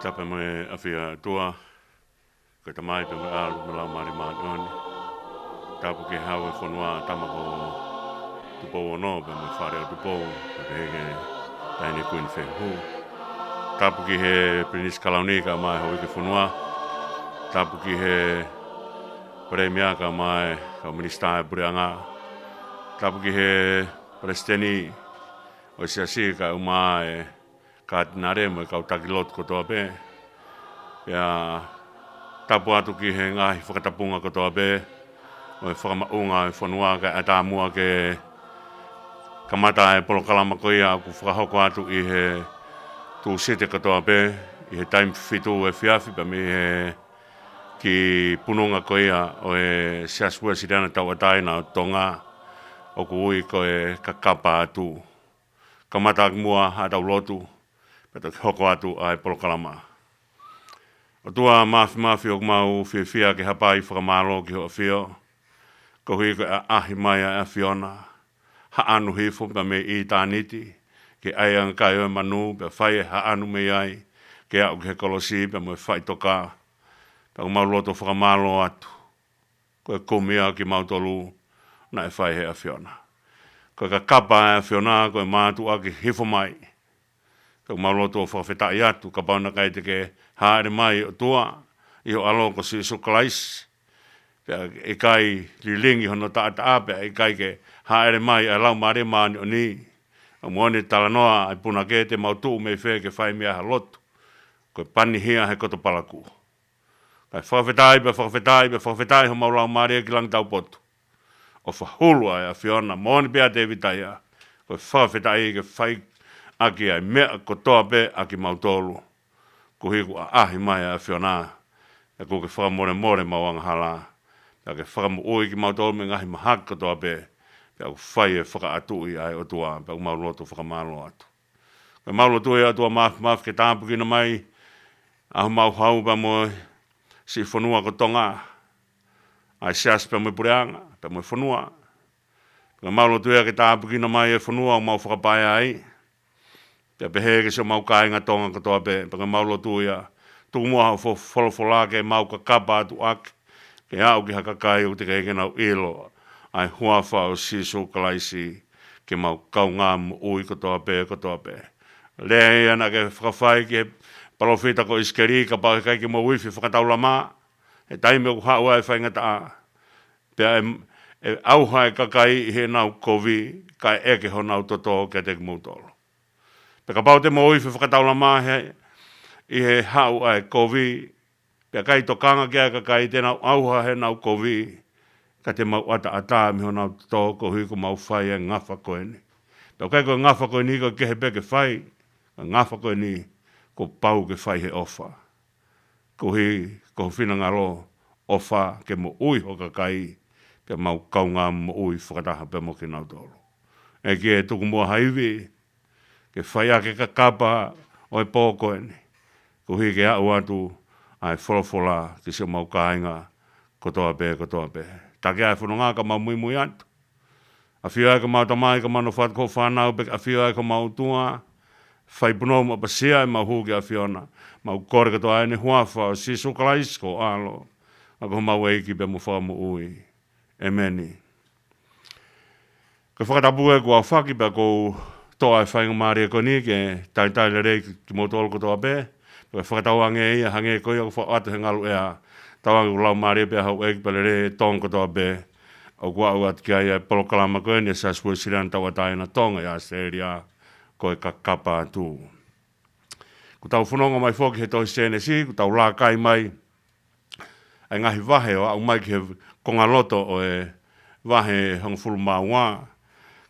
Tapa me awhia tua, ko ta mai pe me alu me lau mari maa ngoni. Tapu ke hau e whanua tamako tupo ono pe me whare o tupo, pe heke taine kuin whenhu. Tapu ki he Prinis Kalaunika mai hau ike whanua. Tapu ki he Premiaka mai hau Minista e Burianga. Tapu ki he Presteni o siasika umaa e ka tinare mo kau takilot ko toa pe. Ya tapu atu ki he ngahi whakatapunga ko toa pe. O e whakamaunga e whanua ka atamua ke kamata e polokalama ko ia ku whakahoko atu i he tu sete ko toa pe. I he time fitu e whiawhi pa mi he ki pununga ko ia o e siasua sirana tau ataina o tonga o ku ui ko e kakapa atu. Kamata mua atau lotu. Peto ki hoko atu ai polokalama. O tua mafi o mau whiawhia ke hapai whakamalo ki ho whio. Ko hui ko ahi mai a Fiona. Ha anu hifo pa me i tāniti. Ke ai ang kai o manu pa whai ha anu me ai. Ke au ke kolosi pa me whai toka. Pa mau loto whakamalo atu. Ko e kumia ki mau tolu na e whai he a Fiona. Ko ka kapa a Fiona ko e mātu a ki hifo mai. Ko maloto whawhetai atu, ka pauna kai te ke haere mai o tua, i ho alo ko si sukalais. E kai lilingi hono taata ape, e kai ke haere mai a lau maare maani o ni. O moane talanoa ai puna ke te mautu me whee ke whai mea halotu. Ko pani hia he koto palaku. Kai whawhetai ho mau lau maare ki lang tau potu. O whahulua e a Fiona, moane pia te vitaya. Ko whawhetai ke whai aki ai mea ko toa pe aki mautolu. Ko hiku a ahi mai a Fiona. E ko ke whakamore mawanga hala. E ke whakamu ui ki mautolu me ngahi mahak ko toa pe. E ku whai e whaka atu i ai o tua. E ku mauloto whakamalo atu. Ko mauloto e atua maf ke tāpu kina mai. Ahu mau hau pa mo si whanua ko tonga. Ai sias pa mo pureanga. Pa mo whanua. Ko mauloto e ke tāpu kina mai e whanua o mau whakapaya ai. Pea pehe ke se mau kāinga tonga katoa pe, paka maulo tu ia, tu mua hau wholofola ke mau ka kapa atu ak, ke au ki haka kai o te keke nau ilo, ai huafa o sisu kalaisi, ke mau kau ngā ui katoa pe. Lea e ana ke whakawhai ke palofita ko iskeri, ka pake kai ke mo wifi whakataula mā, he taime ku haua e whainga taa. Pea e auha e kakai he nau kovi, kai eke ho nau toto ke te kumutolo. Peka pau te mo iwi whakataula mahe i he hau ai kovi. Pea kai tokanga kia ka kai tēnau auha he nau kovi. Ka te mau ata miho nau tō ko hui ko mau whai e ngawha koe ni. Pea kai ko ngawha koe ni ko kehe peke whai. Ka ngawha koe ni ko pau ke whai he ofa. Ko hui ko whina ngaro ofa ke mo ui hoka kai. Pea mau kaunga mo ui whakataha pe mo ki nau tōro. E ki e tuku mua haiwi. Ke whaia ke kakapa o e pōko ene. Ko hui ke au atu ai wholofola ki se mau kāinga kotoa pe. Take ai whanonga ka mau mui atu. A whio ai ka mau tamai ka mano whatko whanau pe a whio ai ka mau tua. Whai puno mo pasia e mau huke a whiona. Mau kore katoa ene huafa o si sukalais ko alo. Ako mau eiki pe mo whamu ui. Emeni. Ka whakatapu e kua whaki pe kou toa e whainga maari e koni ke tai le rei ki motolo ko toa pe. Ko e whakatau ange ia hange koe o whaatu he ngalu ea. Tau ange ulau maari e pe hau eki pe le rei tong ko toa pe. O kua au atu kia ia polokalama koe ni sa spui siran tau atai na tonga ia seria ko e kakapa atu. Ko tau whanonga mai whoki he tohi sene si, ko tau la kai mai. Ai ngahi wahe o au mai ki he konga loto o e wahe hong fulu maunga.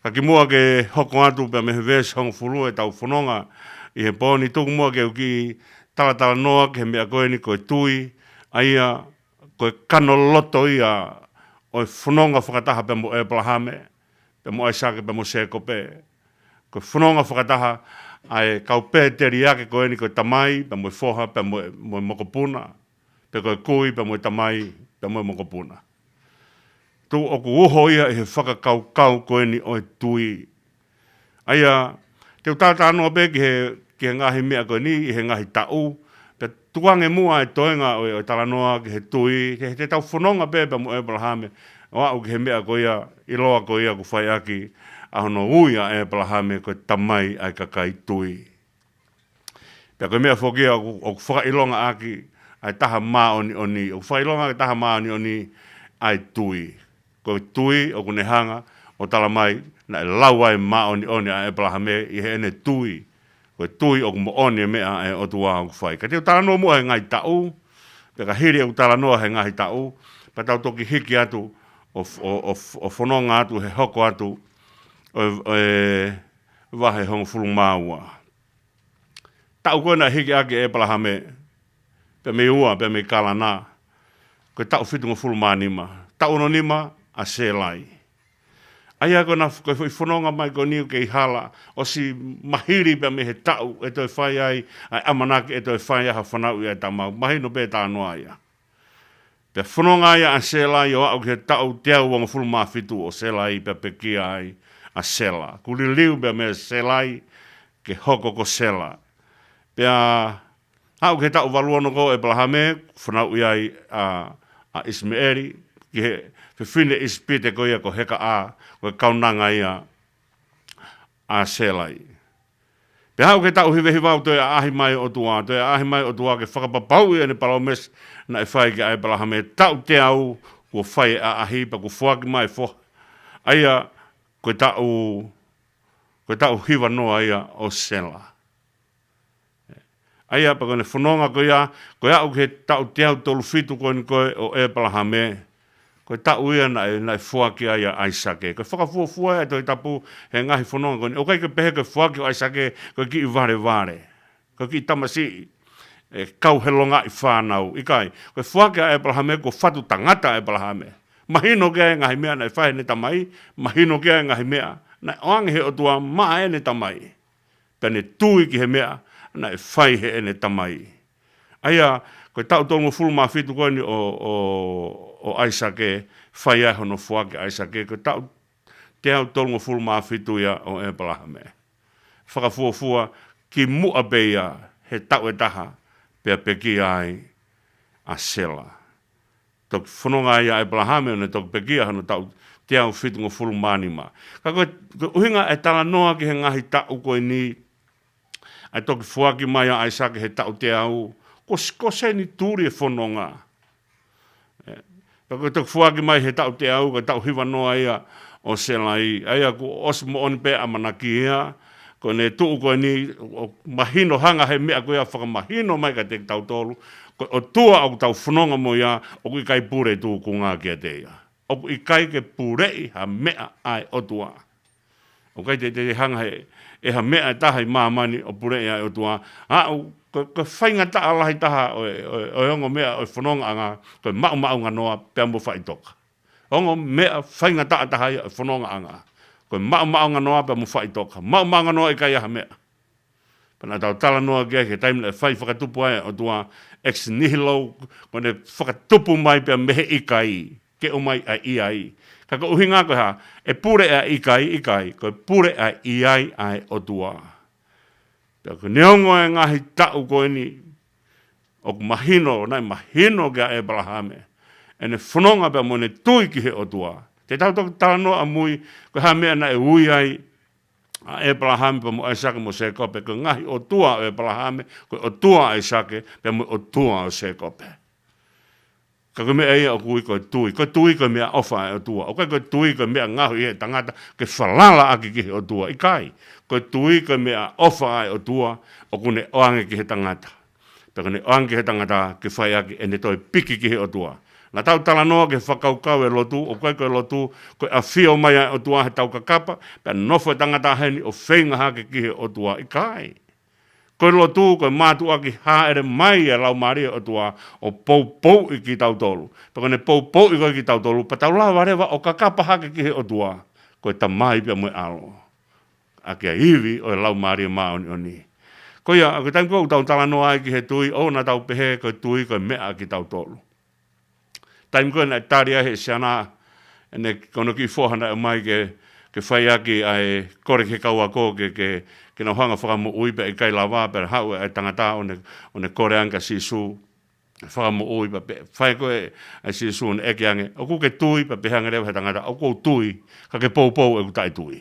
Ka ki mua ke hoko atu pe me he ves hong fulu e tau whanonga i he pōni tuku mua ke uki talatala noa ke he mea koe ni koe tui aia koe kano loto ia o e whanonga whakataha pe mo e plahame pe mo ai sake pe mo seko pe koe whanonga whakataha ai kau pe teri ake koe ni koe tamai pe mo e whoha pe mo e mokopuna pe koe kui pe mo e tamai pe mo e mokopuna. Tu oku uho ia i he whakakau koe ni o e tui. Aia, te utata anua pe ki he ngahi mea koe ni, i he ngahi tau, pe Ka tuange mua e toenga o tala noa ke he tui, he tau whanonga pepe mo Abrahame, o au ke he mea ko ia, i loa ko ia ko whai aki, a hono uia Abrahame ko tamai ai kakai tui. Pea koe mea whokia o whakailonga aki, ai taha maa oni, o whakailonga ai taha maa oni, ai tui. Ko tui o kune hanga, o tala mai, na e lau ai maa oni a Abrahame, i he ene tui. Ko tui o kumo oni mea e o tua o whai. Ka teo tala noa mua he ngai tau, pe ka hiri o tala noa he ngai tau, pa tau toki hiki atu, o whanonga atu, he hoko atu, o wahe hongo fulu maua. Tau koe na hiki ake e Abrahame, pe me ua, pe me kalana, ko tau fitunga fulu maa nima. Tau no nima, a selai. Aia ko na whanonga mai ko niu ke i hala, o si mahiri pe me he tau, e toi whai ai, ai amanaki e toi whai aha whanau i ai tamau, mahino pe tā noa ia. Pe whanonga ia a selai, o au ke tau teau wanga fulu maa fitu, o selai pe pekia ai, a sela. Kuli liu pe me selai, ke hoko ko sela. Pea, hau ke tau waluono ko e Abrahame, whanau i ai a Ismaeli, ki he whine ispite ko ia ko heka a, ko kaunanga ia a selai. Pea hau ke tau hiwehi wau toi a ahi mai o tua, toi a ahi mai o tua ke whakapapau ia ni palo mes na e whai ki a Abrahame, tau te au, ko whai a ahi, pa ko whaki mai who. Aia, ko tau hiwa noa ia o sela. Aia pa kone whanonga ko ia au ke tau te au tolu fitu koe ni koe o Abrahame, koe tau ia na e whuaki ia Aisake. Koe whakafuafua e Tohitapu he ngahi whanonga koe ni, o kai ke pehe koe whuaki o Aisake, koe ki i vare. Koe ki i tamasi, e kau helonga i whanau. Ikai, koe whuaki a Abrahame, ko whatu tangata Abrahame. Mahino kia e ngahi mea na e whahe ne tamai, mahino kia e ngahi mea, na oange he o tua maa e ne tamai. Pene tui ki he mea, na e whai he ene tamai. Aia, koe tau tolungo fulu maa fitu koe ni o Aisake, whai ai hono whuake Aisake, koe tau te au tolungo fulu maa fitu ia o Abrahame. Whakafuafua ki mua beia he tau e taha, pea peki ai a sela. Tok whanonga ia Abrahame, one tok peki ai hono tau te au fitungo fulu maa nima. Ka koe uhinga e tala noa ki he ngahi tau koe ni, ai toki whuaki mai a Aisake he tau te au, ko se ni tūri e whanonga. Koe toki whuaki mai he tau te au, ko tau hiwa noa ia o selai. Aia ko osmo oni pe amanaki ia, ko ne tuu koe ni, mahino hanga he mea koe a whakamahino mai ka te tau tolu, ko o tua au tau whanonga mo ia, o kui kai pure tuu kunga kia te ia. O kui kai ke purei ha mea ai o tua. O kai te hanga he, e ha mea e taha i maamani o purei ai o tua. Ko whainga ta alahi taha o ongo mea o whanonga anga, ko mau ngā noa pia mo whai toka. Ongo mea whainga ta taha i o whanonga anga, ko mau ngā noa pia mo whai toka. Mau ngā noa i kai aha mea. Pana tau tala noa kia ke taimile whai whakatupu ai o tua ex nihilo, ko ne whakatupu mai pia mehe i kai, ke o mai a i ai. Ka ko uhinga koe ha, e pure a i kai, ko pure a i ai o tua. Pea ko neongo e ngahi tau koe ni, o mahino, nai mahino kia Abrahame, e ne whanonga pia mo ne tui ki he o tua. Te tau toki tala noa a mui, ko ha mea na e ui ai, a Abrahame pa mo Aisake mo Sekope, ko ngahi o tua o Abrahame, ko o tua Aisake, pia mo o tua o Sekope. Ka koe mea ia o kui koe tui koe mea ofa e o tua, o koe tui koe mea ngahu i he tangata, ke whalala aki ki he o tua, i kai, koe tui koe mea ofa e o tua, o kune oange ki he tangata. Pea kune oange ki he tangata, ke whai aki, ene toi piki ki he o tua. Nga tau tala noa ke whakaukau e lotu, o koe koe lotu, koe a whio mai o tua he tau kakapa, pea nofo e tangata heni o whenga hake ki he o tua, i kai. Koe lotu, koe mātu aki haere mai e lau maria o tua, o pou i ki tau tolu. Pea kone pou i koe ki tau tolu, pa tau lau warewa o kakapa hake ki he o tua, koe ta mai pia mui alo. Aki a hivi o e lau maria maoni o ni. Koe ia, koe taim kou tau tala noa ai ki he tui, o na tau pehe koe tui koe mea ki tau tolu. Taim koe na tari ai he siana, ene kono ki whohana e mai ke ke whai aki ai kore ke kaua ko ke na hanga whakamu uipa e kai lawa pe hau e tangata o ne kore anga sisu whakamu uipa pe whai koe ai sisu ne eke ange o ku ke tui pa pe hanga rewa he tangata o ku tui ka ke pou pou e ku tai tui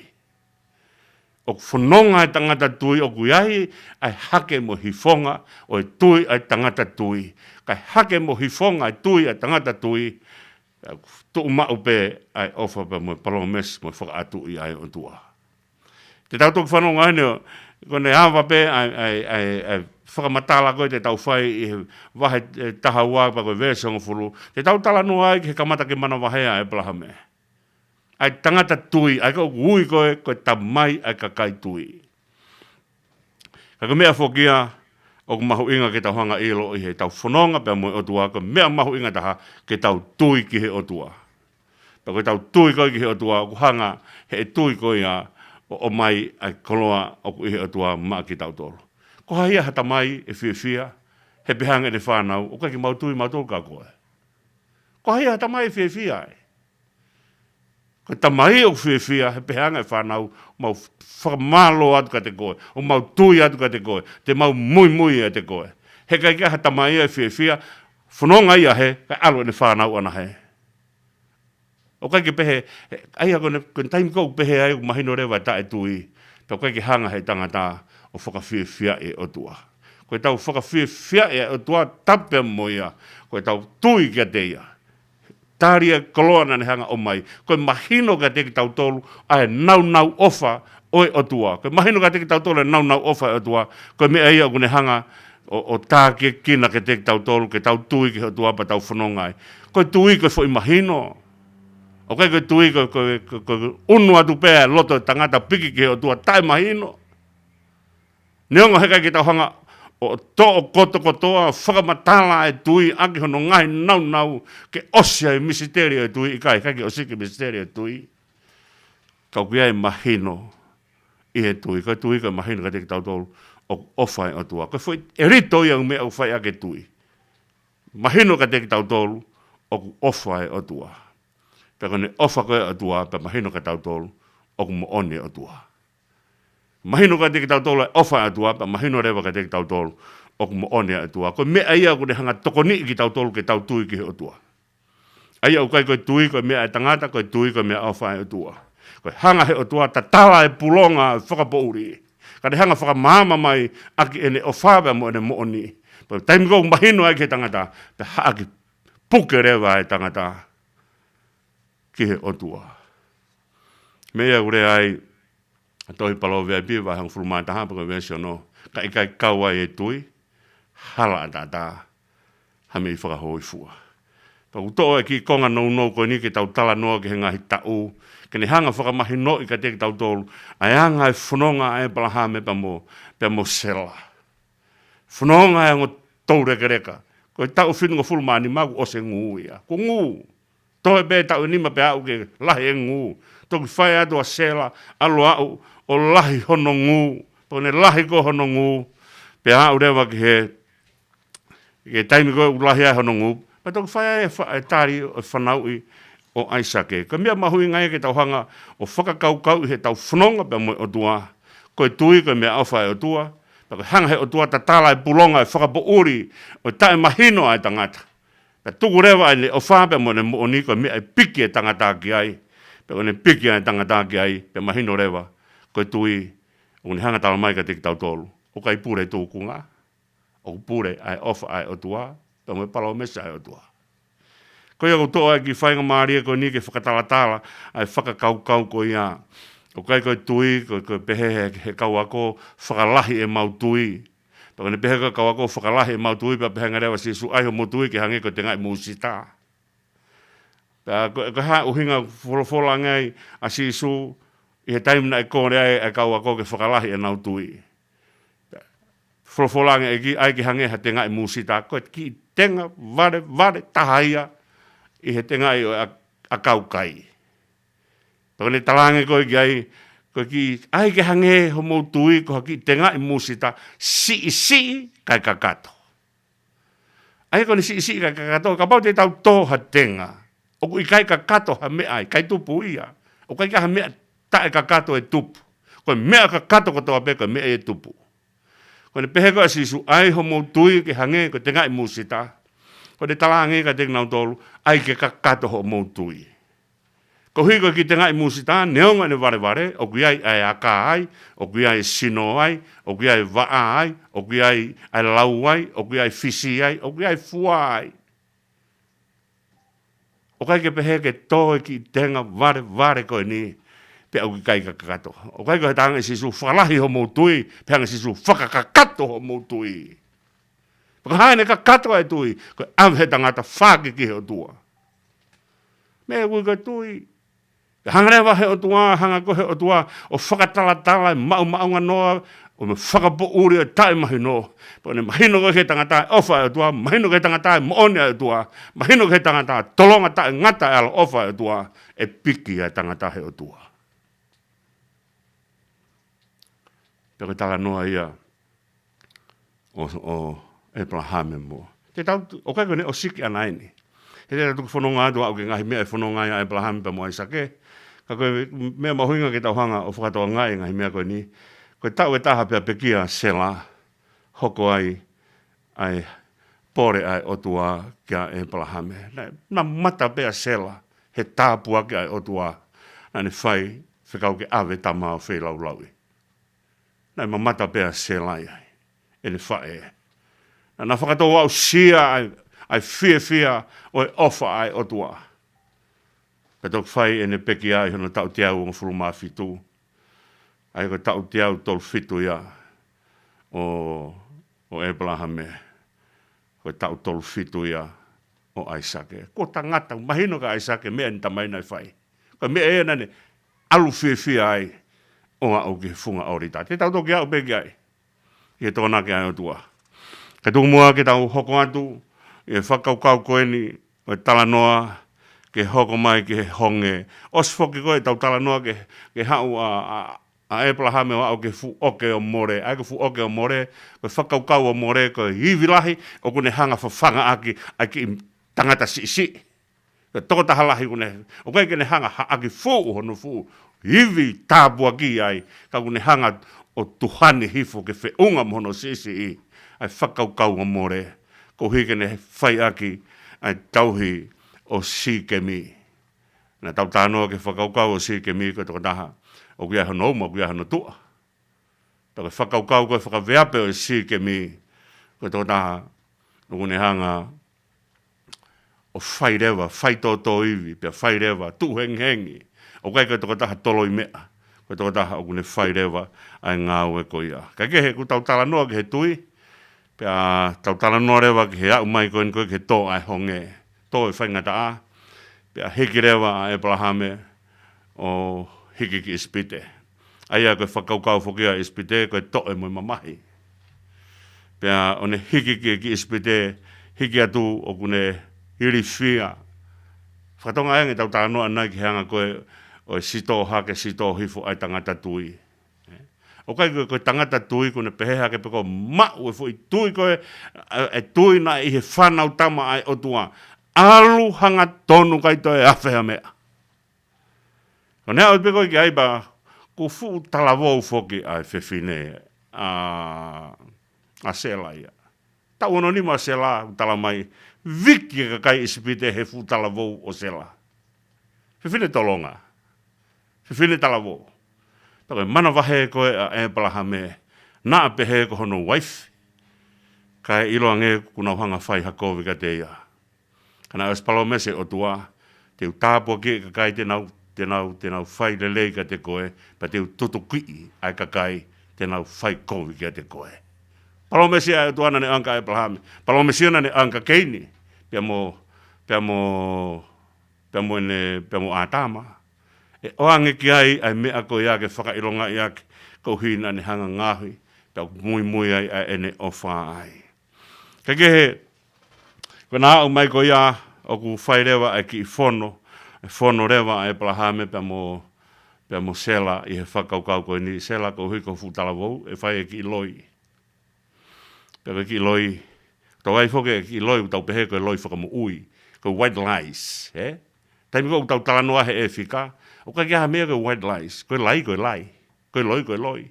o whanonga e tangata tui o ku iahi ai hake mo hifonga o e tui ai tangata tui kai hake mo hifonga ai tui ai tangata tui tu umau pe ai ofa pe mo palomes mo whakaatu i ai o tua. Te tau toku whanonga hene, kone hawa pe ai whakamatala koe te tau whai i he wahe taha ua pa koe vesonga furu. Te tau tala nua ai ke kamata ke mana wahea e plaha me. Ai tangata tui, ai kau ui koe tamai ai kakai tui. Ka mea whokia, o ku mahu inga ke tau hanga ilo i he tau whanonga pe mo o tua, ka mea mahu inga taha ke tau tui ki he o tua. Pa koe tau tui koe ki he o tua, o ku hanga he tui koe ia o mai ai koloa o ku i he o tua maa ki tau tolo. Ko haia hata mai e fia, he pehanga e whanau, o kai ki mau tui mau tolu ka koe. Ko haia hata mai e fia e. Ko tamai o fia, he pehanga e whanau, mau whakamalo atu ka te koe, o mau tui atu ka te koe, te mau mui e te koe. He kai kia hata mai e fia, whanonga ia he, kai alo e whanau ana he. O kai ke pehe, aia kone taimi kou pehe ai o mahino rewa ta e tui, tau kai ke hanga he tangata o whakawhia e o tua. Koe tau whakawhia e o tua tape mo ia, koe tau tui kia te ia. Tāria koloana ne hanga o mai, koe mahino ka te ki tau tolu, ai nau ofa oi o tua. Koe mahino ka te ki tau tolu, ai nau ofa o tua, koe mea ia kone hanga o tā ke kina ke te ki tau tolu, ke tau tui ki o tua pa tau whanongai. Koe tui koe fo i mahino. O kai koe tui koe unu atu pēa loto tangata piki ki o tua tai mahino. Neonga he kai ki tau hanga o to o kotoa whakamatala e tui aki hono ngai nau ke osia e misiterio e tui i kai ki osiki misiterio e tui. Kau kia e mahino i he tui, koe tui koe mahino ka te ki tau tolu o ofai o tua. Koe fwoi e rito ia umea o whai ake tui. Mahino ka te ki tau tolu o ofai o tua. Pe kone ofa koe o tua, pe mahino ka tau tolu, o kumo one o tua. Mahino ka teki tau tolu, ofa o tua, pe mahino rewa ka teki tau tolu, o kumo one o tua. Koe mea ia kone hanga tokoni ki tau tolu, ke tau tui ki o tua. Aia o kai koe tui, koe mea e tangata, koe tui, koe mea ofa o tua. Koe hanga he o tua, ta tala e pulonga, whakapouri. Kane hanga whakamama mai, aki ene ofawe mo ene mo oni. Pe taimi kou mahino ai ke tangata, pe haaki puke rewa e tangata. Ki he otua. Mea ure ai, tohi palo vea biwa hang furumai taha pako vesio no, ka ikai kaua e tui, hala atata, hame i whakahoi fua. Pako toa e ki konga nou koe ni ke tau tala noa ke he ngahi tau, ke ne hanga whakamahi no i ka teki tau tolu, ai anga e whanonga e palahame pa mo sela. Whanonga e ngo tau reka reka, koe tau whinu ngo furumai ni magu o se ngu ia, ko ngu. Toe be tau nima pe au ke lahi e ngu. Toki whai atu a sela, alo au o lahi hono ngu. Pone lahi ko hono ngu. Pe au rewa ki he taimi ko lahi ai hono ngu. Pa toki whai ai tari o whanau i o aisake. Ka mea mahui ngai ke tau hanga o whakakau i he tau whanonga pe mo o tua. Koe tui koe mea au whai o tua. Pa koe hanga he o tua ta tala e pulonga e whakapo uri o tae mahino ai tangata. Pe tuku rewa ai le o whape mo ne mo o niko mea e piki e tangata ki ai. Pe o ne piki e tangata ki ai. Pe mahino rewa. Koe tui. O ne hanga tala mai ka teki tau tolu. O kai pure tūkunga. O pure ai ofa ai o tua. Pe mo e pala o mesa ai o tua. Koe au toa ki whainga maaria koe ni ke whakatalatala. Ai whakakaukau koe ia. O kai koe tui. Koe pehe he kau ako. Whakalahi e mau tui. Pako ne peheka kau ako whakalahi e mau tui pa pehenga rewa si su aiho mo tui ke hange ko te ngai musita. Ko ha uhinga wholofola ngai a si su i he taimi na e kore ai kau ako ke whakalahi e nau tui. Wholofola ngai ai ke hange ha te ngai musita. Ko ki tenga vare tahaia i he te ngai a kau kai. Pako ne talange koe ki ai ko ki ai ke hange ho mo tui ko ki tenga i musita si kai kakato. Ai ko ni si kai kakato ka pau te tau toha tenga. O ku i kai kakato ha me ai kai tupu ia. O kai ka ha me tae ka kato e tupu. Koe mea ka kato katoa pe koe mea e tupu. Koe ne pehe koe sisu ai ho mou tui ke hange koe te ngai musita. Koe ne talange ka te nau tolu ai ke ka kato ho mou tui. Ko hui koe ki te ngai musita neonga ne vare o kui ai aka ai, o kui ai sino ai, o kui ai waa ai, o kui ai lau ai, o kui ai fisi ai, o kui ai fua ai. O kai ke pehe ke toe ki tenga vare koe ni. Pe au ki kai ka kakato. O kai koe tanga sisu whakalahi ho moutui, pe anga sisu whakakakato ho moutui. Paka haene kakato ai tui, koe amhe tangata whake ki he o tua. Mea kui koe tui. Hangarewa he o tua, hanga ko he o tua, o whakatalatala, maunga noa, o me whakapo uri o tae mahino. Pone mahino ko he tangata ofa e tua, mahino ko he tangata moone e tua, mahino ko he tangata tolonga tae ngata e ala ofa e tua, e piki e tangata he o tua. Peko tala noa ia o Abraham mo. Te tau, o kai kone o siki anaini. He te tuku whanonga atua au ke ngahi mea e whanonga ia Abraham pa mo Aisake. Ka koe mea mahuinga ke tau hanga o whakatoa ngai ngahi mea koe ni. Koe tau e taha pia pekia sela, hoko ai pore ai otua kia Abraham. Na mata pia sela, he tāpua kia otua, nane whai, whikau ke awe tamau whi lau laui. Nai mamata pia sela ai, ene whae. Na whakatoa au sia ai fia o e ofa ai otua. Ka tok whai ene peki ai hono tau te au o furuma fitu. Ai ko tau te au tol fitu ia o Abraham me. Ko tau tol fitu ia o Aisake. Ko tangata, mahino ka Aisake mea ni tamai nai whai. Ko mea e nane alu fia ai o ngā au ki funga orita. Te tau toki au peki ai. I e tōna ki ai o tua. Ka tuku mua ke tau hoko atu, i e whakaukau koe ni, o e tala noa, ke hoko mai ke honge. Os foki koe tau tala noa ke hau a Abraham o au ke fu oke o more. Ai ke fu oke o more, koe whakaukau o more, koe hivilahi, o kune hanga whawhanga aki, ai ki tangata si. Koe toko tahalahi kune, o koe kene hanga aki fu hono fu, hivi tāpua ki ai, ka kune hanga o tuhani hifo ke whiunga mono si i. Ai whakaukau o more, ko hikene whai aki, ai tauhi o sikemi. Na tau tānoa ke whakaukau o sikemi, ko toko taha, o kia hano uma, o kia hano tua. Tako whakaukau ko whakaweape o sikemi, ko toko taha, o kune hanga, o whai rewa, whai tōtō iwi, pia whai rewa, tūhengi. O kai ko toko taha toloi mea, ko toko taha o kune whai rewa, ai ngā ue ko ia. Kai ke he ku tau tala noa ke he tui, pia tau tala noa rewa ki he au mai koe koe ke tō ai honge. Tō e whaingata a. Pia hiki rewa a Abrahame o hiki ki ispite. Aia koe whakaukau whokia ispite koe tō e moi mamahi. Pia one hiki ki ispite hiki atu o kune hiri whia. Whakatonga aengi tau tala noa nai ki hanga koe o sito hake sito hifo ai tangata tui. O kai koe tangata tui kone peheha ke peko mau e fui tui koe e tui na i he whanau tama ai o tua. Alu hanga tonu kai toi Havea mea. Ko nea o peko ki aiba ku fu talavou foki ai whewhine a sela ia. Tau ono nima sela talamai viki ka kai isipite he fu talavou o sela. Whewhine tolonga. Whewhine talavou. Tako mana wahe koe a Abraham na pehe ko hono wife. Kai iloa nge kuna hanga whai hakovi ka te ia. Kana as palomese o tua, te utāpua ki ka kai tenau whai lelei ka te koe, pa te tutukui ai ka kai tenau whai kovi ka te koe. Palomese ai o tua nane anka Abraham. Palomese nane anka keini. Pia mo atama. E oange ki ai mea ko ia ke whakaironga ia ko hina ne hanga ngahi, tau mui ai ene ofa ai. Kake he, ko nā au mai ko ia, o ku whai rewa ai ki i whono rewa ai Abraham pia mo sela i he whakaukau ko ni, sela ko hui ko whutalavou, e whai e ki i loi. Pia ki i loi, tau ai whoke e ki i loi, tau pehe ko i loi whakamu ui, ko white lies, he? Taimi ko tau talanoa he e whika. O ka kia mea ko white lies. Koe lai. Koe loi.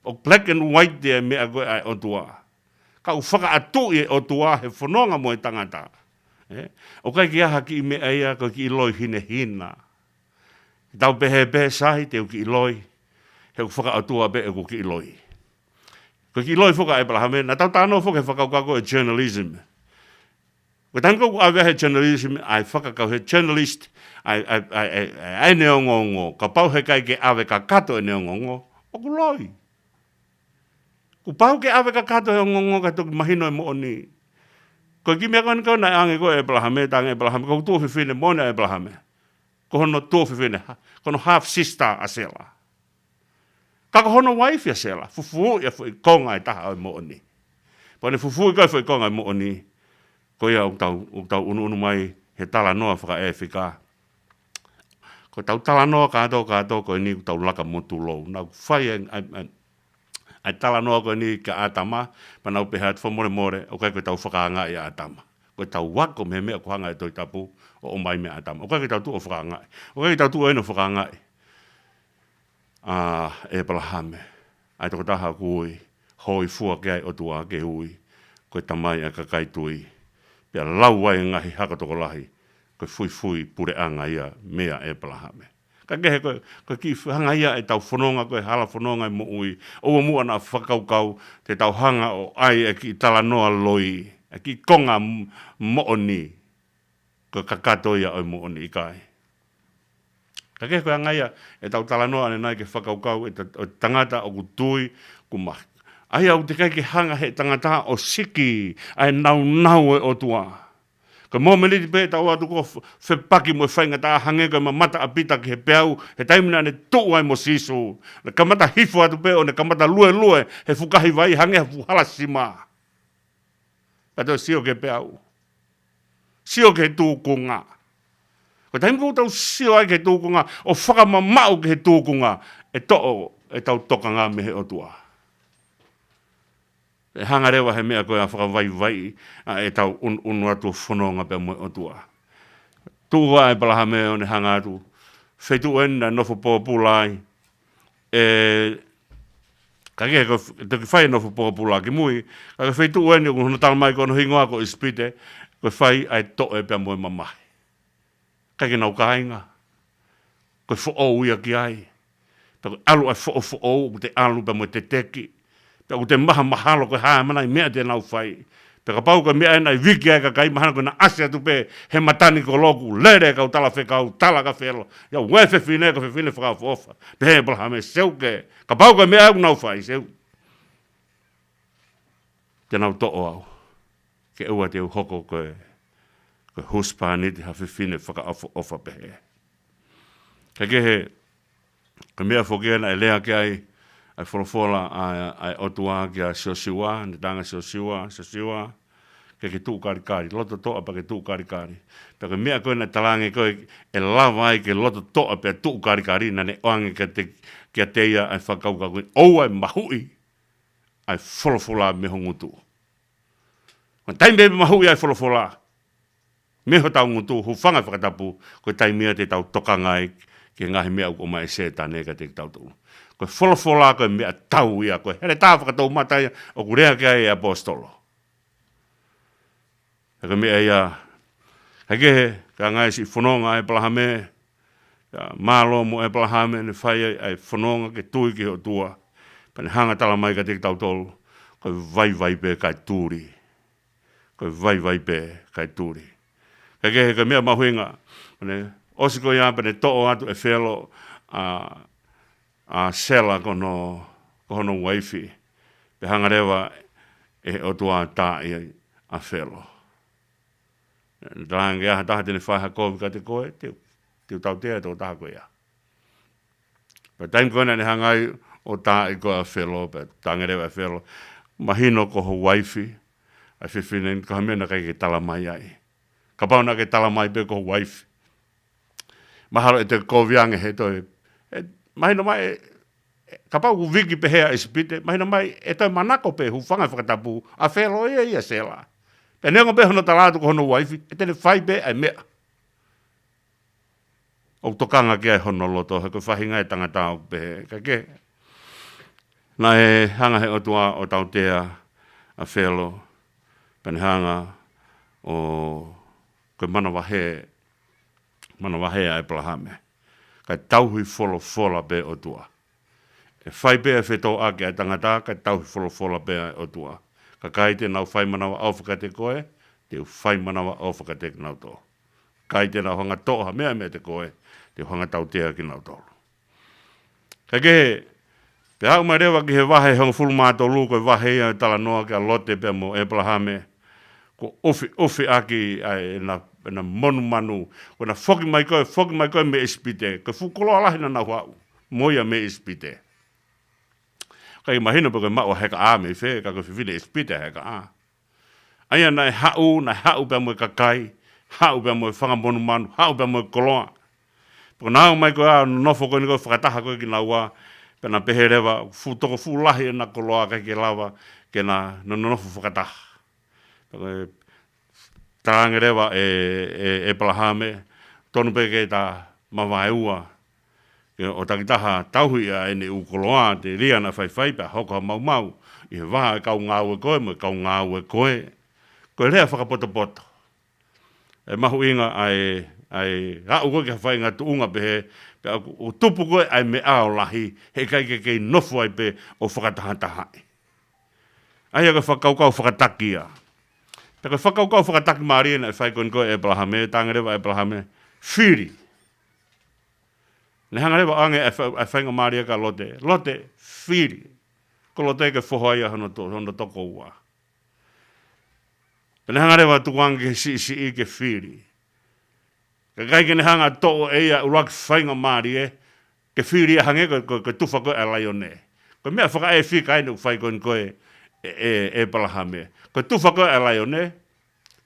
O black and white te mea koe ai o tua. Ka u whaka atu e o tua he whanonga mo e tangata. O ka kia haki i mea ia ko ki i loi hina. Tau pehe sahi te u ki i loi. He u whaka atua be e ko ki i loi. Ko ki i loi whaka e palahame. Na tau tāno whaka e whakaukako e journalism. Ko tango ko ave he journalism, ai whakakau he journalist, ai neongongo, ka pau he kai ke ave ka kato e neongongo, o ku loi. Ku pau ke ave ka kato e ngongo ka toki mahino e mooni. Ko ki mea koni kau nai ange ko e palahame, tange e palahame, ko tuo whiwhine mone e palahame. Ko hono tuo whiwhine, kono half sister a sela. Ka hono wife a sela, fufu ia fui konga e taha o mooni. Pone fufu i kai fui konga e mooni. Ko ia o tau unu mai he tala noa whaka e whika. Ko tau tala noa kātou ko ni tau laka motu lou. Nau whai ai tala noa ko ni ka atama, pa nau pehat more, o kai ko tau whakaanga i atama. Ko tau wako me mea ko hanga e Tohitapu o mai me atama. O kai ko tau tu o whakaanga. O kai ko tau tu o eno whakaanga. E palahame. Ai toko taha kui, hoi fua ke ai o tua ke ui. Ko tamai a kakai tui. Pia lau wai ngahi haka toko lahi, ko fui pure anga ia mea e palahame. Ka kehe ko ki hanga ia e tau whanonga, ko e hala whanonga e mo ui, oua mua na whakaukau, te tau hanga o ai e ki tala noa loi, e ki konga mooni, ko kakato ia o mooni ikai. Ka kehe ko hanga ia e tau tala noa ane nai ke whakaukau, e tangata o kutui, kumahi. Ai au te kai ke hanga he tangata o siki, ai nau e o tua. Ka mō meniti pe tau atu ko whepaki mo e whainga tā hangega ma mata apita ki he peau, he taimina ne tuu ai mo sisu. Ne kamata hifu atu pe o ne kamata lue, he fukahi vai hange he fuhala sima. Kato sio ke peau. Sio ke tūkunga. Ko taimiko tau sio ai ke tūkunga, o whakamamau ke he tūkunga, e tau toka ngā mehe o tua. E hanga rewa he mea koe a whakawai, e tau unu atu whanonga pe moe o tua. Tūwa e palaha mea o ne hanga atu. Whetu ena nofo pōpulai. Ka kehe ko toki whai nofo pōpulai ki mui. Ka whetu ena kung hono talamai kono hingoa ko ispite. Ko whai ai toe pe moe mamahi. Ka ke nau kainga. Ko who ia ki ai. Ko alu ai who te alu pe moe te teki. Pea te maha mahalo koe haa mana i mea te nau whai. Pea ka pau koe mea ena i wiki ai ka kai mahana koe na ase atu pe he matani ko loku. Lere kau tala whekau, tala ka whelo. Ia ue whewhine ka whewhine whakau whofa. Pe he blaha me seu ke. Ka pau koe mea au nau whai seu. Te nau to'o au. Ke ua te au hoko koe. Koe huspani te ha whewhine whakau whofa pe he. Ka kehe. Ka mea whokena e lea ke ai. Ai wholofola ai otua ki a siosiwa, ni tanga siosiwa, ke tū karikari, loto toa pa ke tū karikari. Pea mea koe na talange koe e lawa ai ke loto toa pa tū karikari, na ne oange ke te ia ai whakauka koe, ou ai mahui, ai wholofola me hongutu. Taimebe mahui ai wholofola, meho tau ngutu, hu whanga whakatapu, koe taimea te tau tokangai, ke ngahi mea uko mai setane ka te tau tū. Koe wholofola koe mea tau ia koe. Hele tā whakatou matai o kurea kia e apostolo. Koe mea ia. Hekehe, ka ngai si whanonga e palahame. Mālo mo e palahame ne whai ai whanonga ke tui ki ho tua. Pane hanga tala mai ka te tau tolu. Koe vai pe kai tūri. Koe vai pe kai tūri. Hekehe, koe mea mahuinga. Osiko ia pane to'o atu e whelo a sela kono waifi. Pe hangarewa e o tua tā i a whelo. Tāhange aha taha tene whaiha kovi ka te koe, te tau tea tō taha koe ia. Pe taim koe ne hangai o tā i koe a whelo, pe tāngarewa a whelo. Mahino koho waifi, a whiwhine koha mena kai ke talamai ai. Ka pauna ke talamai pe koho waifi. Mahalo e te koviange he toi. Mahino mai, ka pau ku wiki pe hea espite, mahino mai e toi manako pe hu whanga whakatapu, a whelo ia sela. Pe nengo pe hono talatu ko hono waifi, e tene whai pe ai mea. o tokanga ke ai hono loto, he ko whahinga e tangata o pehe. Ka ke, na he hanga he otua o tautea a whelo, pane hanga o koe mana wahe ai Plahame. Kai tauhui fola pe otua. E whai pe e whetō ake ai tangata, kai tauhui fola pe ai otua. Ka kai te nau whai manawa au whakate koe, te whai manawa au whakate ki nau tō. Kai te nau hanga toha mea te koe, te hanga tautea ki nau tō. Ka ke, pe hau mai rewa ki he wahe hong fulu mātou lu koe wahe ia tala noa ki a lote pe mo e Plahame, ko ofi aki ai na monu manu, ko na whoki mai koe me espite, ko whukolo alahi na nau hau, moia me espite. Kai mahina pe koe maua heka a me whe, ka koe whiwhine espite heka a. Aia nai hau pe mo kakai, hau pe mo whanga monu manu, hau pe mo koloa. Pako nau mai koe a nofo koe ni koe whakataha koe ki nau wa, pe na pehe rewa, toko lahi e na koloa kai ke lawa, ke na nofo whakataha. Tānge rewa e Plahame, tonu peke ta mawai ua. O takitaha tauhi a ene ukoloa, te ria na whai pa hoko mau. I he waha e kau ngāu e koe, mo e kau ngāu e koe. Koe rea whakapoto. E mahu inga ai rau koe ki hawhai ngā tuunga pehe, pe o tupu koe ai me ao lahi, he kai kei nofu ai pe o whakatahataha. Ai aga whakaukau whakatakia. Peko whakaukau whakataki maari na e whai koe e Plahame, tāngarewa e Plahame, whiri. Ne hangarewa ange e whainga maari ka lote, whiri. Ko lote ke whohoia hono toko ua. Ne hangarewa tukuange ke si ke whiri. Ka kai ke ne hanga to'o eia urak whainga maari ke whiri e hange ko tufa koe e laione. Ko mea whaka e whika ene whai koe e Plahame. Ko tufa koe e laione,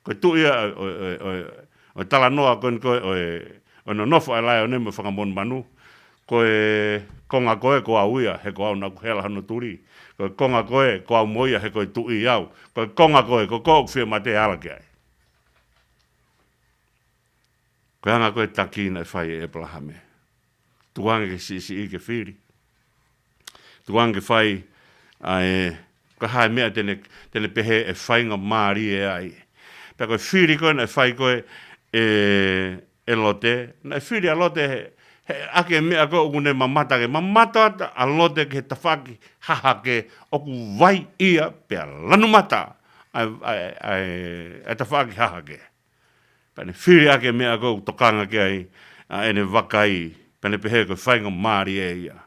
ko tu ia o tala noa koe o no nofo e laione me whakamon manu, ko konga koe ko au ia, he ko au na kuhela hano turi, ko konga koe ko au moia he koe tu i au, ko konga koe ko whia mate ala ki ai. Ko hanga koe takina e whai e Plahame. Tuange ke si ke whiri. Tuange whai ko hae mea tene pehe e whainga maari e ai. Pea koe whiri koe na e whai koe e lote. Na e whiri a lote he ake mea koe oku ne mamata ke. Mamata a lote ke he tawhaki haha ke oku vai ia pea lanu mata e tawhaki haha ke. Pea ne whiri ake mea koe tokanga ke ai ene wakai. Pea ne pehe koe whainga maari e ia.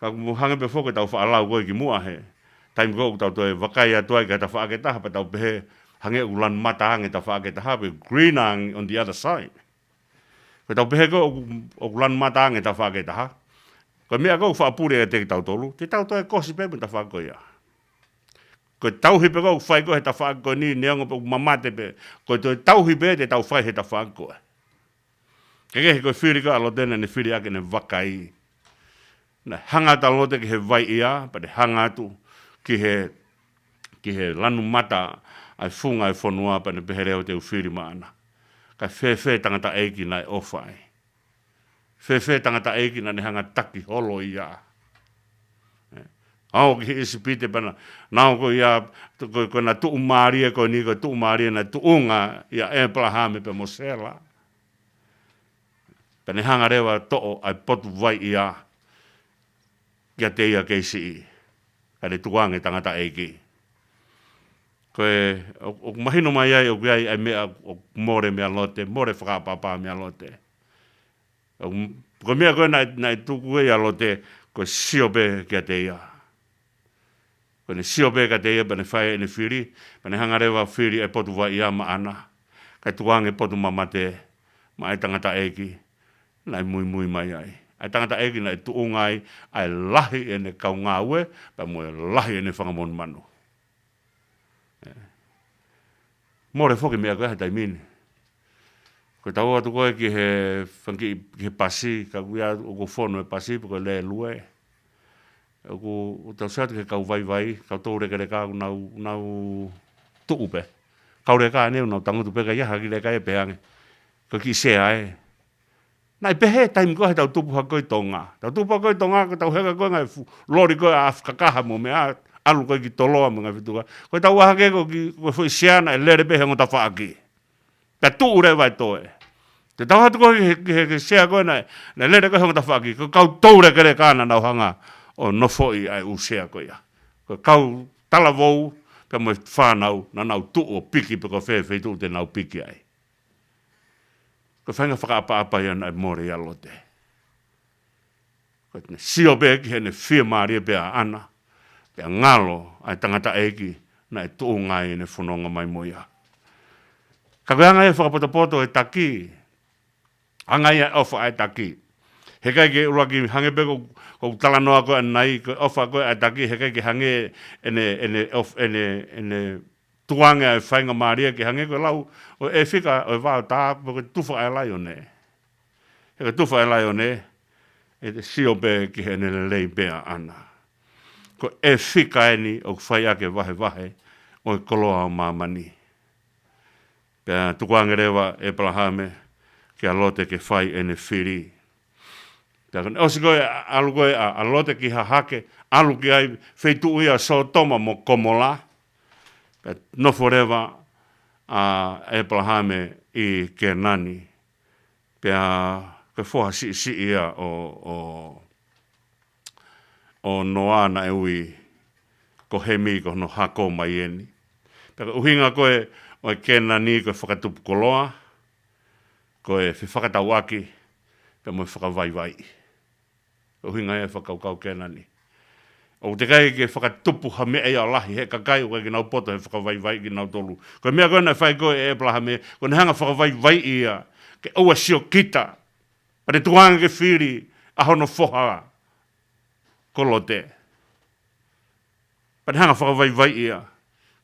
Ka hanga pe whoke tau whaalau koe ki mua he. Taim ko tau toe wakai atuai ka ta whaake taha pa tau pehe hange ulan mata hange ta whaake taha pe green on the other side. Ko tau pehe ko ulan mata hange ta whaake taha. Ko mea ko whaapure e te tau tolu, te tau toe kosi pe ta whaake koe ia. Ko tau hipe ko whai ko he ta whaake koe ni neongo pe mamate pe, ko toe tau hipe te tau whai he ta whaake koe. Keke he koe whiri ko alo tena ne whiri ake ne wakai. Na hangata lote ke he vai ia, pa te hangatu, ki he lanu mata ai funga ai whanua pa ne pehereo te uwhiri maana. Ka whewhe tangata eiki nai ofai. Whewhe tangata eiki nai hanga taki holo ia. Ao ki isi pite pana, nao ko ia, ko na tuu maaria ko ni ko tuu maaria na tuunga ia e Plahame pe mosela. Pa ne hanga rewa to'o ai potu vai ia, kia te ia keisi i. Ka ne tuange tangata eiki. Koe, o mahino mai ai, o kiai ai mea, o more mea lote, more whakapapa mea lote. Ko mea koe nai tuku ia lote, koe siope kia te ia. Koe ne siope kia te ia, pa ne whae ne whiri, pa ne hangarewa whiri e potu vai ia maana. Kai tuange potu mamate, ma ai tangata eiki, nai mui mai ai. Ai tangata eiki nai tuungai, ai lahi e ne kau ngāue, pa moe lahi e ne whangamon manu. More foki mea koe tai mini. Koe tau atu koe ki he pasi, ka kuia o ko whono e pasi, po koe le lue. O tau seatu ke kau vai, kau tau reka reka nau tuupe. Kau reka neu nau tangutu peka iaha ki reka e peange. Koe ki sea e. Nai pehe taimi koe tau tupu ha koe tonga. Tau tupu ha koe tonga ko tau heka koe ngai lori koe a afkakaha mo me a alu koe ki toloa mo ngai fitua. Koe tau waha keko ki koe fo isiana e lere pehe ngota whaaki. Ta tu ure vai toe. Te tau hatu koe ke sea koe na lere koe ngota whaaki. Ko kau toure kere kāna nau hanga o nofo i ai u sea koe ia. Ko kau tala vou pe mo whanau na nau tu o piki pe ko whewhi tu te nau piki ai. Ko whainga whakaapa-apa ia na more ia lote. Ko ne sio beki he ne whia maaria bea ana. Bea ngalo ai tangata eki na e tuu ngai ne whanonga mai moia. Ka koe anga e whakapoto e taki. Anga ia ofa ai taki. He kai ke uraki hange pe ko talanoa koe nai ko ofa koe ai taki. He kai ke hange ene tuange ai whainga maaria ke hange koe lau o e whika o e wao tā po ke tufa ai lai o ne. He ke tufa ai lai o ne e te sio pe ki he nele lei bea ana. Ko e whika eni o whai ake wahe o e koloa o mamani. Pea tukuange rewa e palahame ki a lote ke whai ene whiri. Pea kone osi koe alu koe a lote ki ha hake alu ki ai wheitu ia Siotame mo komola. Pea nofo rewa e palahame i ke nani. Pea ke whoha si ia o noana e ui ko hemi ko no hako mai eni. Pea uhinga koe o ke nani ko whakatupu koloa. Koe whakatau aki pea mo whakawaiwai. Uhinga e whakaukau ke nani. O te kai ke whakatupu ha mea ia lahi he kakai o ke nau poto he whakawaiwai ki nau tolu. Koe mea koe na whai koe e palahame ko ne hanga whakawaiwai ia ke aua sio kita. Pa te tuanga ke whiri a hono whoha kolote. Pa te hanga whakawaiwai ia.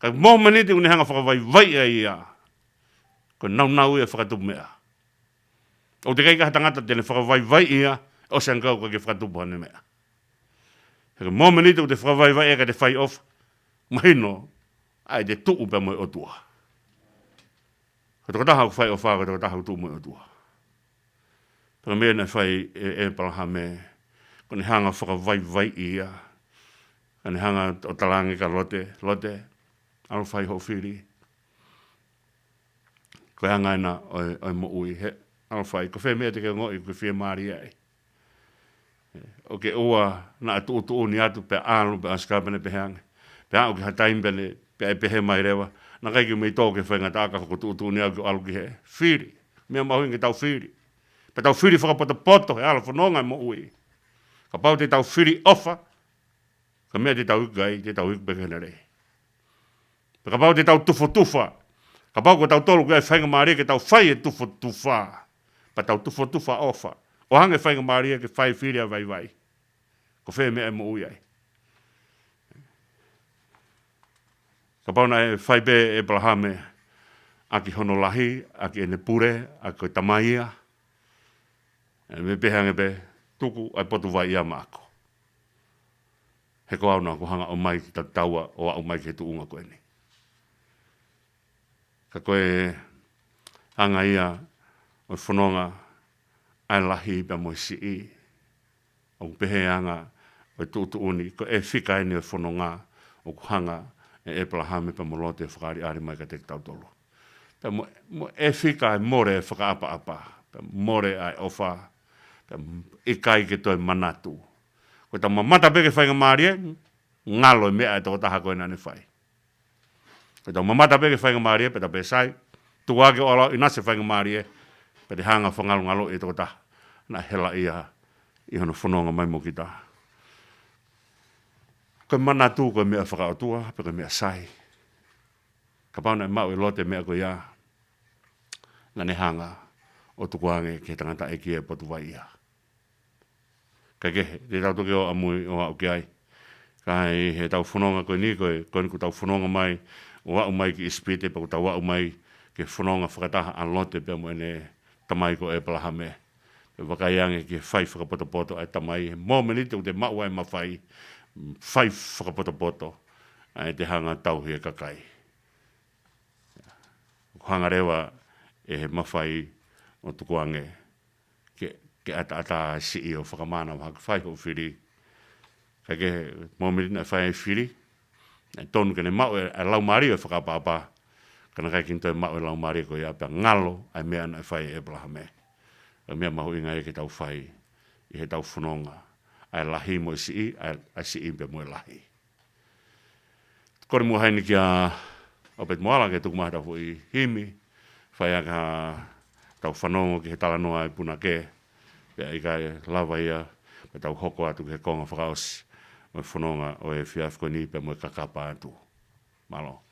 Ka mō manite une hanga whakawaiwai ia. Ko nau ia whakatupu mea. O te kai ka tangata tene whakawaiwai ia o se angau ka ke whakatupu hane mea. Heka mō manite o te whakawaiwai ia ka te whai off. Mahino ai te tuu pe moe otua. Ka toko taha ku whai ofa ka toko taha ku tuu moe otua. Paka mea na whai e palahame ko ne hanga whakawaiwai ia. Ka ne hanga o talangi ka lote. Alo whai ho whiri. Ko hanga ina o mo ui he. Alo whai ko whai mea te ke ngoi ko whai maari ai. O ke ua na atu ni atu pe alu pe askapene pe hange. Pe au ki hataim pene pe pehe mai rewa. Na kai ki mei tō ke whainga tāka ko tu ni atu alu ki he. Whiri. Mea mahui nge tau whiri. Pe tau whiri whakapoto he ala whanonga mo ui. Ka pau te tau whiri ofa. Ka mea te tau ikai, te tau ikpekene rei. Pe ka pau te tau tufa. Ka pau ko tau tolu kai whainga maari ke tau whai e tufa. Pa tau tufa ofa. O hange whainga maari ke whai whiri a vai. Ko whai mea mo ui ai. Ka pau na e whai be e palahame. Aki hono lahi, aki ene pure, aki koe tamaia. E me pehange be, tuku ai potu vai ia mako. He ko au na ko hanga o mai ki taua o au mai ki he tuunga koe ni. Ka koe hanga ia o whanonga ai lahi pe mo si i. O pehe hanga o tuutu uni, ko e whika eni o whanonga o hanga e palahame pe mo lote whakari ari mai ka te tau tolu. Pe mo e whika ai more whakaapa-apa. Pe more ai ofa. Ikai ke toi manatu. Ko ta mamata peke whainga maari e, ngalo e mea e toko taha koe nane whai. Ko ta mamata peke whainga maari e, peta pe sai, tuwake o alau inase whainga maari e, pete hanga whangalo e toko taha. Na hela ia, i hono whanonga mai mo ki taha. Koe manatu koe mea whakaotua, pe koe mea sai. Ka pauna e mau e lote mea koe ia, ngane hanga o tukuange ke tangata e ki e potu vai ia. Ka kehe, te tau toke o amui o au ki ai. Kai he tau whanonga koe ni koe ni ku tau whanonga mai o au mai ki ispite, pa ku tau au mai ke whanonga whakataha an lote pe mo ene tamai ko e palahame. Pe wakaiange ki whai whakapoto ai tamai. Mō menite u te maua e mawhai, whai whakapoto ai te hanga tauhi e kakai. Hanga rewa e he mawhai o tukuange ke ata si o whakamana o haka whai o whiri. Kai ke mōmiri na whai whiri, tonu kene mau e lau mari o whakapapa, kana kai kinto e mau e lau mari ko ia pia ngalo ai mea na whai e Abrahame. E mea mahu inga e ke tau whai, i he tau whanonga, ai lahi mo si ai si i pia mo e lahi. Kore mua haini ki a opet moala ke tuku mahata fu i himi, whai a ka tau whanonga ki he talanoa e puna ke, pia i kai lava ia, pe tau hoko atu ke konga whakaosi, o e whanonga o e whiafko ni pia mo e kakapa atu. Malo.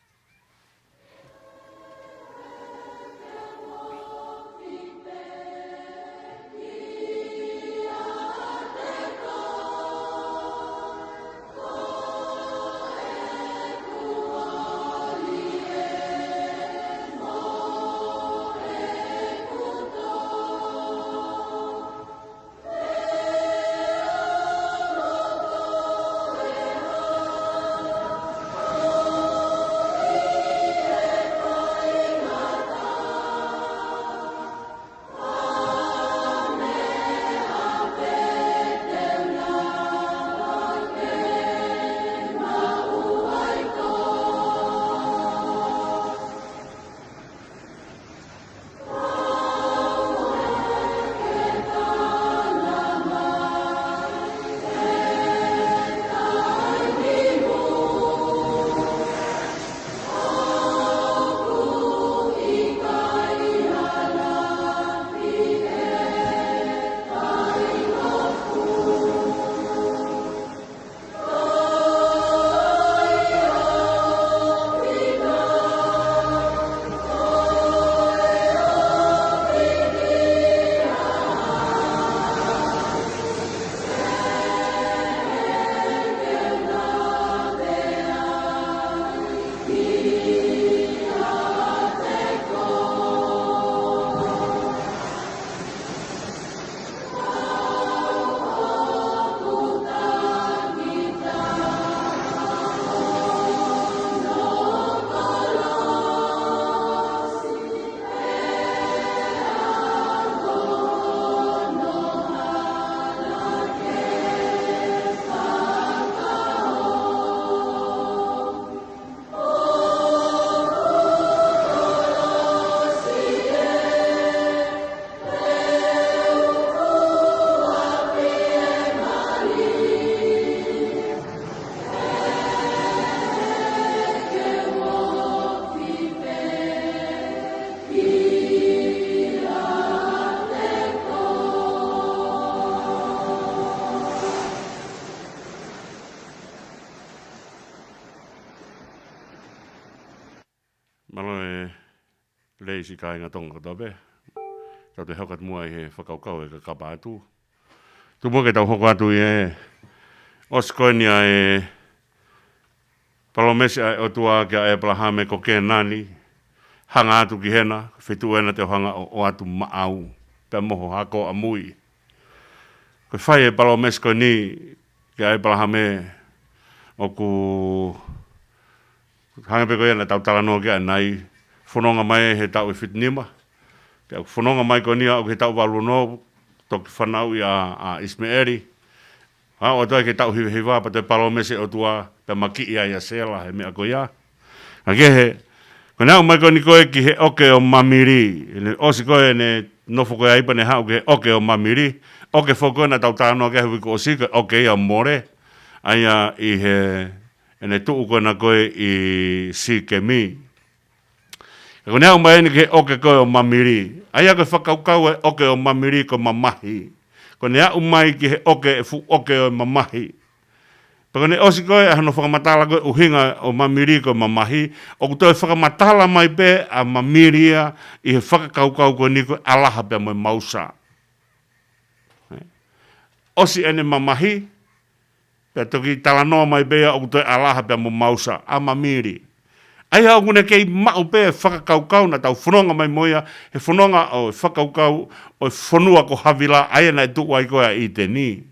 Malo e leisi ka inga tonga katope. Tau te haukat mua i he whakaukau e ka kapa atu. Tu mua ke tau hoko atu i e oskoenia e palomesi ai o tua ke a Abrahame ko ke nani. Hanga atu ki hena, whetu ena te hanga o atu maau. Pea moho hako a mui. Koe whai e palomesi ko ni ke a Abrahame o ku hanga pe ko ena tau talanoa ke anai. Whanonga mai he tau e whitinima. Pea whanonga mai ko ni au he tau waluno toki whanau i a Ismaeli. O toi ke tau hiwa pa te palomesi o tua pe maki ia ia sela he mea ko ia. Ake he, ko nea umai ko ni koe ki he oke o mamiri. Osi koe ne nofo koe aipa ne hau ke oke o mamiri. Oke whoko na tau tānoa ke hui ko osi koe oke ia more. Aia i he, ene tuu koe na koe i si ke mi. Ko nea umai ni ke oke koe o mamiri. Aia koe whakaukau e oke o mamiri ko mamahi. Ko nea umai ki he oke e fu oke o mamahi. Pako ne osi koe hano whakamatala koe uhinga o mamiri ko mamahi. O kutoe whakamatala mai pe a mamiria i he whakakaukau koe ni koe alaha pe mo mausa. Osi ene mamahi. Pe toki talanoa mai pe o kutoe alaha pe mo mausa. A mamiri. Ai hau kune kei mau pe whakakaukau na tau whanonga mai moia. He whanonga o whakaukau o whanua ko Havea ai na e tuwai koe i te ni.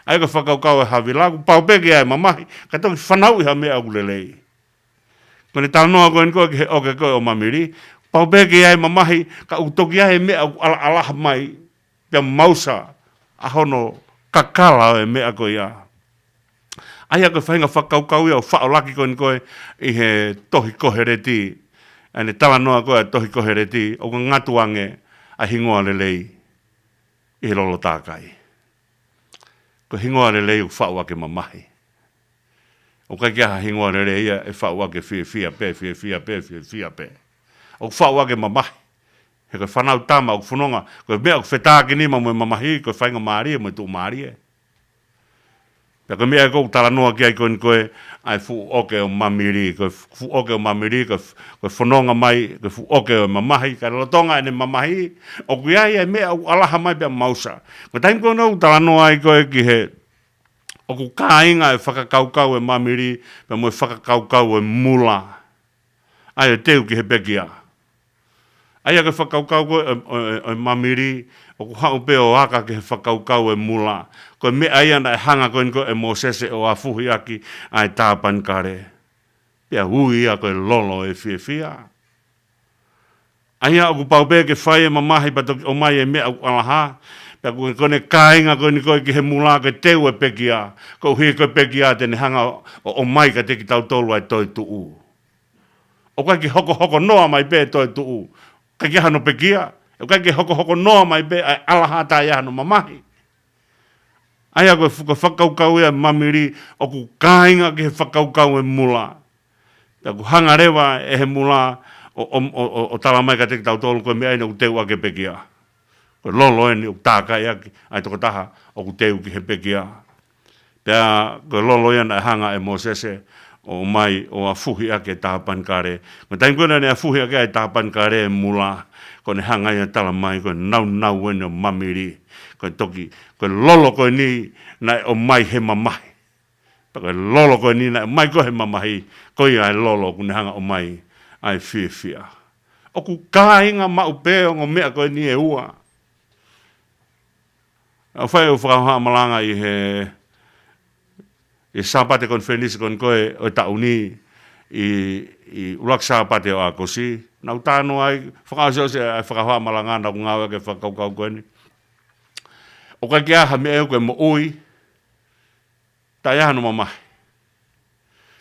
Ai ko whakaukau e Havea ku pau pe ki ai mamahi. Ka toki whanau iha mea ulelei. Kone talanoa koe ni koe ki he oke koe o mamiri. Pau pe ki ai mamahi ka utoki ai mea ala alaha mai. pia mausa, ahono kakala e mea koe ia. Aia koe whainga whakaukau ia o whaolaki koe ni koe i he tohi kohereti. Ane tala noa koe tohi kohereti o ka ngatuange a hingoa lelei i he lolo tākai. Ko hingoa lelei o whaoake mamahi. O kai kia hingoa lelei ia e whaoake fia pe. O whaoake mamahi. He koe whanau tama o whanonga. Koe mea o whetake ni ma moe mamahi koe whainga maaria moe tū maaria. Pea koe mea kou tala noa kia i koe ni koe ai fu oke o mamiri, koe fu oke o mamiri, koe whanonga mai, koe fu oke o mamahi, kai lotonga ene mamahi, o kui ai mea o alaha mai pia mausa. Koe taim koe nou tala noa i koe ki he, o ku kāinga e whakakaukau e mamiri, pia moe whakakaukau e mula. Ai e teu ki he pekia. Ai ake whakaukau koe o mamiri, o ku hau pe o haka ki he whakaukau e mula. Koe me aia na e hanga koe niko e mosese o a fuhi aki ai tāpan kare. Pia hui ia koe lolo e fia. Aia o ku paupe ke whai e mamahi patoki o mai e mea o alaha. Pia kone kāinga koe niko ki he mula ke teu e pekia. Ko hui koe pekia tene hanga o mai ka teki tau tolu ai toi tuu. O kai ki hoko noa mai pe toi tuu. Kai ki hano pekia. O kai ki hoko noa mai pe ai alaha tai hano mamahi. Aia koe whakaukau ea mamiri o ku kāinga ki he whakaukau e mula. Pea ku hanga rewa e he mula o talamai ka teki tau tolu koe mea ina ku teu ake pekia. Koe lolo eni o tākai aki ai toko taha o ku teu ki he pekia. Pea koe lolo ena e hanga e mosese o mai o a fuhi ake tāpan kare. Koe taim koe ne a fuhi ake ai tāpan kare e mula. Koe ne hanga ia talamai koe nau eni o mamiri. Koe toki, koe lolo koe ni na o mai he mamahi. Koe lolo koe ni na o mai koe he mamahi. Koe ai lolo kune hanga o mai ai fia. O ku kāinga maupeo ngō mea koe ni e ua. O whai o whakahoa Malanga i he sāpate kon whenisi kon koe o tauni i ulak sāpate o a kosi. Nau tāno ai whakaosose ai whakahoa Malanga na kungawe ke whakaukau koe ni. O kai kia ha me eo koe mo ui, ta iaha no mamahi.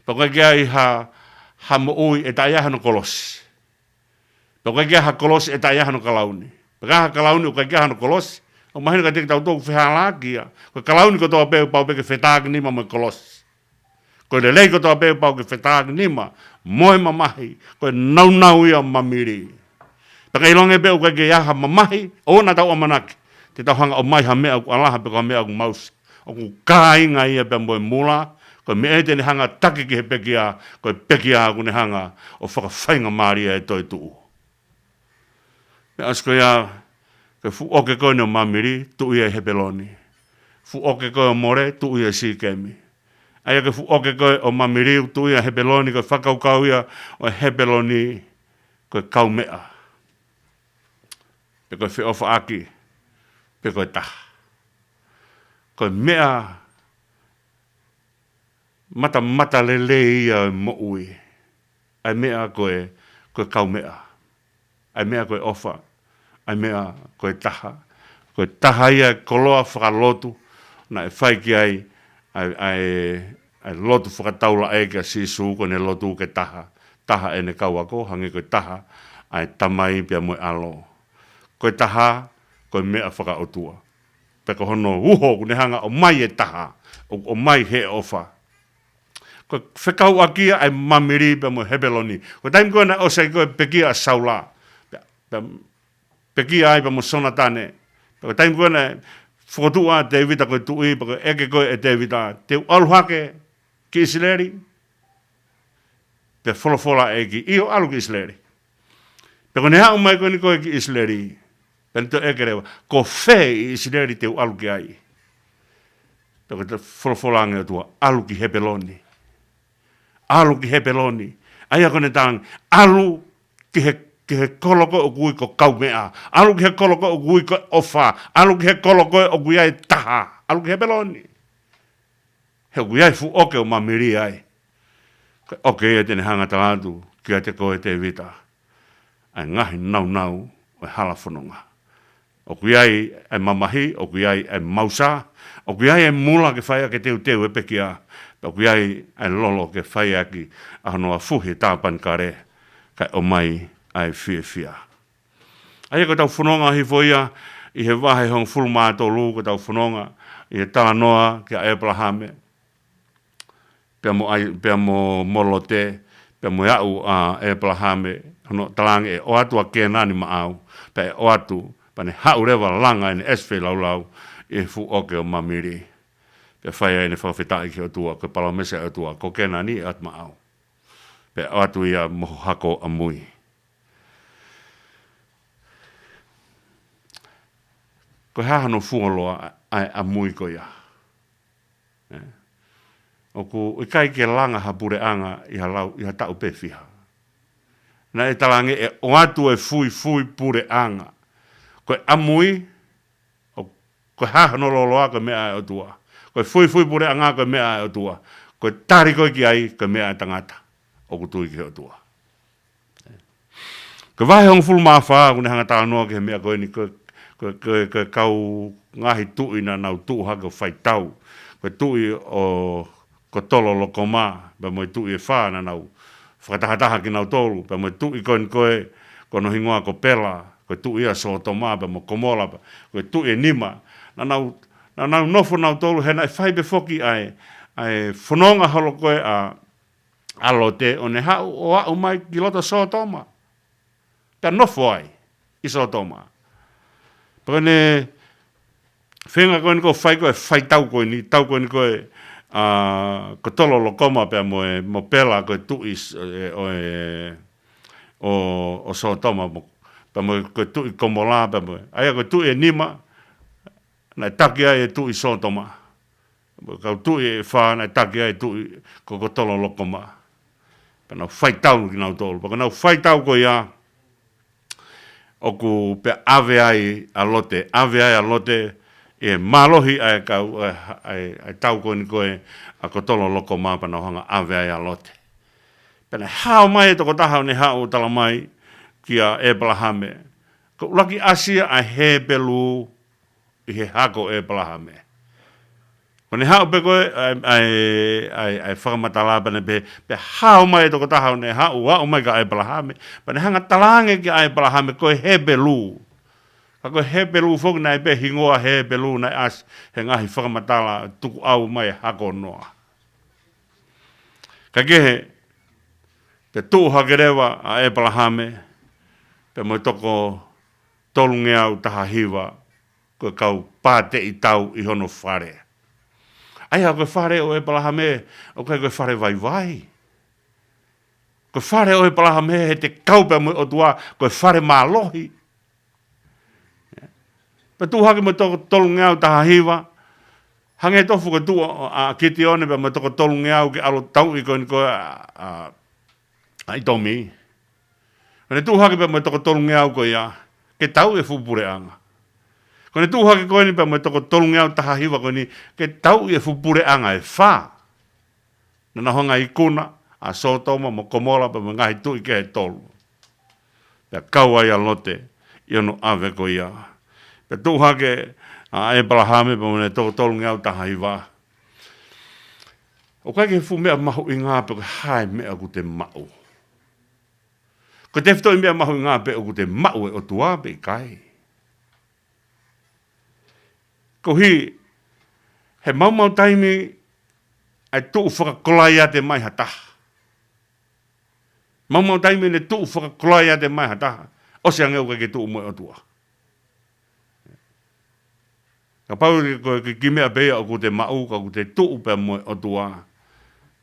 O kai kia i ha mo ui e ta iaha no kolosi. O kai kia ha kolosi e ta iaha no kalauni. O kai ha kalauni o kai kia ha no kolosi. O mahina ka teki tau tōku whihalākia. Koe kalauni ko tōa pēu pau peke whetāki nima mo kolosi. Koe le lei ko tōa pēu pau ke whetāki nima, moe mamahi, koe nau ia mamiri. Taka ilonge pēu kai kia iaha mamahi, o na tau amanaki. Te tau hanga o mai ha mea ku alaha pe ko mea ku mausi. O ku kāinga ia pe moe mula, koe me ete ne hanga take ki he pekia, koe pekia ku ne hanga o whakawhainga maaria e toi tuu. Me asko ia, koe fu oke koe no mamiri, tuu ia he peloni. Fu oke koe o more, tuu ia si kemi. Aia koe fu oke koe o mamiri, tuu ia he peloni, koe whakaukau ia o he peloni, koe kau mea. Pe koe whiofa aki. Pe koe taha. Koe mea mata lele ia mo ui. Ai mea koe kau mea. Ai mea koe ofa. Ai mea koe taha. Koe taha ia koloa whakalotu. Na e whai ki ai lotu whakataula e kia sisu ko ne lotu ke taha. Taha e ne kauako, hangi koe taha. Ai tamai pia moe alo. Koe taha. Koe mea whakaotua. Peko hono uho kune hanga o mai e taha. O mai he ofa. Koe whekau akia ai mamiri pe mo hebeloni. Koe taim koe na osei koe pekia a saula. Pekia ai pe mo sonatane. Koe taim koe na whakotua Davida koe tui. Koe eke koe e Davida. Te aluhake ki Isileri. Pe wholofola e ki iyo alu ki Isileri. Peko ne hau mai koe ni koe ki Isileri. Pento e kerewa, ko whee i Isileri te alu ki ai. Peko te wholofolange o tua, alu ki hebeloni. Alu ki hebeloni. Aia kone tāng, alu ki he koloko o kui ko kaumea. Alu ki he koloko o kui ko ofa. Alu ki he koloko o kui ai taha. Alu ki hebeloni. He kui ai fu oke o mamiri ai. Oke e tene hanga talatu, kia te koe te vita. Ai ngahi nau, o hala whanonga. O kuiai e mamahi, o kuiai e mausa, o kuiai e mula ke whaia ke teu e pekia, o kuiai e lolo ke whaia ki ahonoa fuhi tāpan kare, kai o mai ai fia. Ai ko tau whanonga hi foia, i he wahe hong fulma tolu ko tau whanonga, i he tala noa ki a Abrahame, pia mo molote, pia mo iau a Abrahame, hono talange e o atua ke nani maau, pe o atu, pane hau rewa langa ene esfe lau e fu oke o mamiri. Pe whaia ene whawhetai ki o tua, ko palamese o tua, ko kena ni at maau. Pe o atu ia moho hako a mui. Ko hahano fuoloa a mui ko ia. O ko ikai ke langa ha pure anga iha tau pefiha. Na e talange e o atu e fui pure anga. Ko amui, ko hahano loloa ko mea o tua. Ko fui pure anga ko mea o tua. Ko tari ko ki ai ko mea tangata. O ku tui ki o tua. Ko vahe hong fulu mawha, kune hanga tala noa ke mea koe ni ko kau ngahi tui na nau tuu haka whai tau. Ko tui o ko tolo loko mā, pa moi tui e wha na nau whakatahataha ki nau tolu, pa moi tui koe no hingoa ko pela, ko tui a Siotame, pa mo komola, ko tui e nima, na nau nofo nau tolu, hena e whai be foki ai whanonga holo koe a alote, o ne hau o au mai ki loto Siotame. Pea nofo ai, i Siotame. Paka ne, whenga koe ni ko whai tau koe ni koe, ko tolo lo koma pea mo pela ko tui o Siotame pa mo ko tui komola pa mo ai ko tui e nima na taki ai tui Siotame ka tui e fa na taki ai tui ko tolo lo koma pa na fai tau ki na tolo pa na fai tau ko ia o ku pe Havea a lote e malohi ai tau koe ni koe a kotolo loko maa pana hanga Havea a lote. Pena hao mai e toko taha ne hao tala mai ki a Abrahame. Ko laki asia a hebelu i he hako Abrahame. Ko ne hao pe koe ai whakamatala pana pe hao mai e toko taha ne hao mai ka Abrahame. Pena hanga talange ki a Abrahame koe hebelu. Ako hebelu fok na pe hingoa hebelu na as he ngahi whakamatala tuku au mai hako noa. Ka kehe, pe tuha kerewa a Abrahame, pe mo toko tolunge au taha hiwa, ko kau pāte i tau i hono whare. Ai ha koe whare o Abrahame, o koe whare vai. Ko whare o Abrahame he te kaupe mo o tua, ko whare mālohi. Pa tu hake mo toko tolu ngeau taha hiwa. Hange tofu ko tu a kiti one pa mo toko tolu ngeau ki alo tau i koe ni koe a itomi. Kone tu hake pa mo toko tolu ngeau koe ia. Ke tau e fupure anga. Kone tu hake koe ni pa mo toko tolu ngeau taha hiwa koe ni. Ke tau e fupure anga e wha. Nana honga i kuna a Siotame mo komola pa mo ngahi tu i ke he tolu. Pea kau ai alote i ono ave koe ia. Pe tu hake a Abrahame pa mone toko tolu ngau taha i wā. O kai ke fu mea mahu i ngā pe ko hae mea ku te mau. Ko te fito i mea mahu i ngā pe o ku te mau e o tua pe i kai. Ko hi, he mau taimi ai tuu whakakolai a te mai hataha. Mau taimi ne tuu whakakolai a te mai hataha. O se angeu ke tuu mo e o tua. Ka pau ki mea pea o ku te mau, ka ku te tuu pea mo o tua.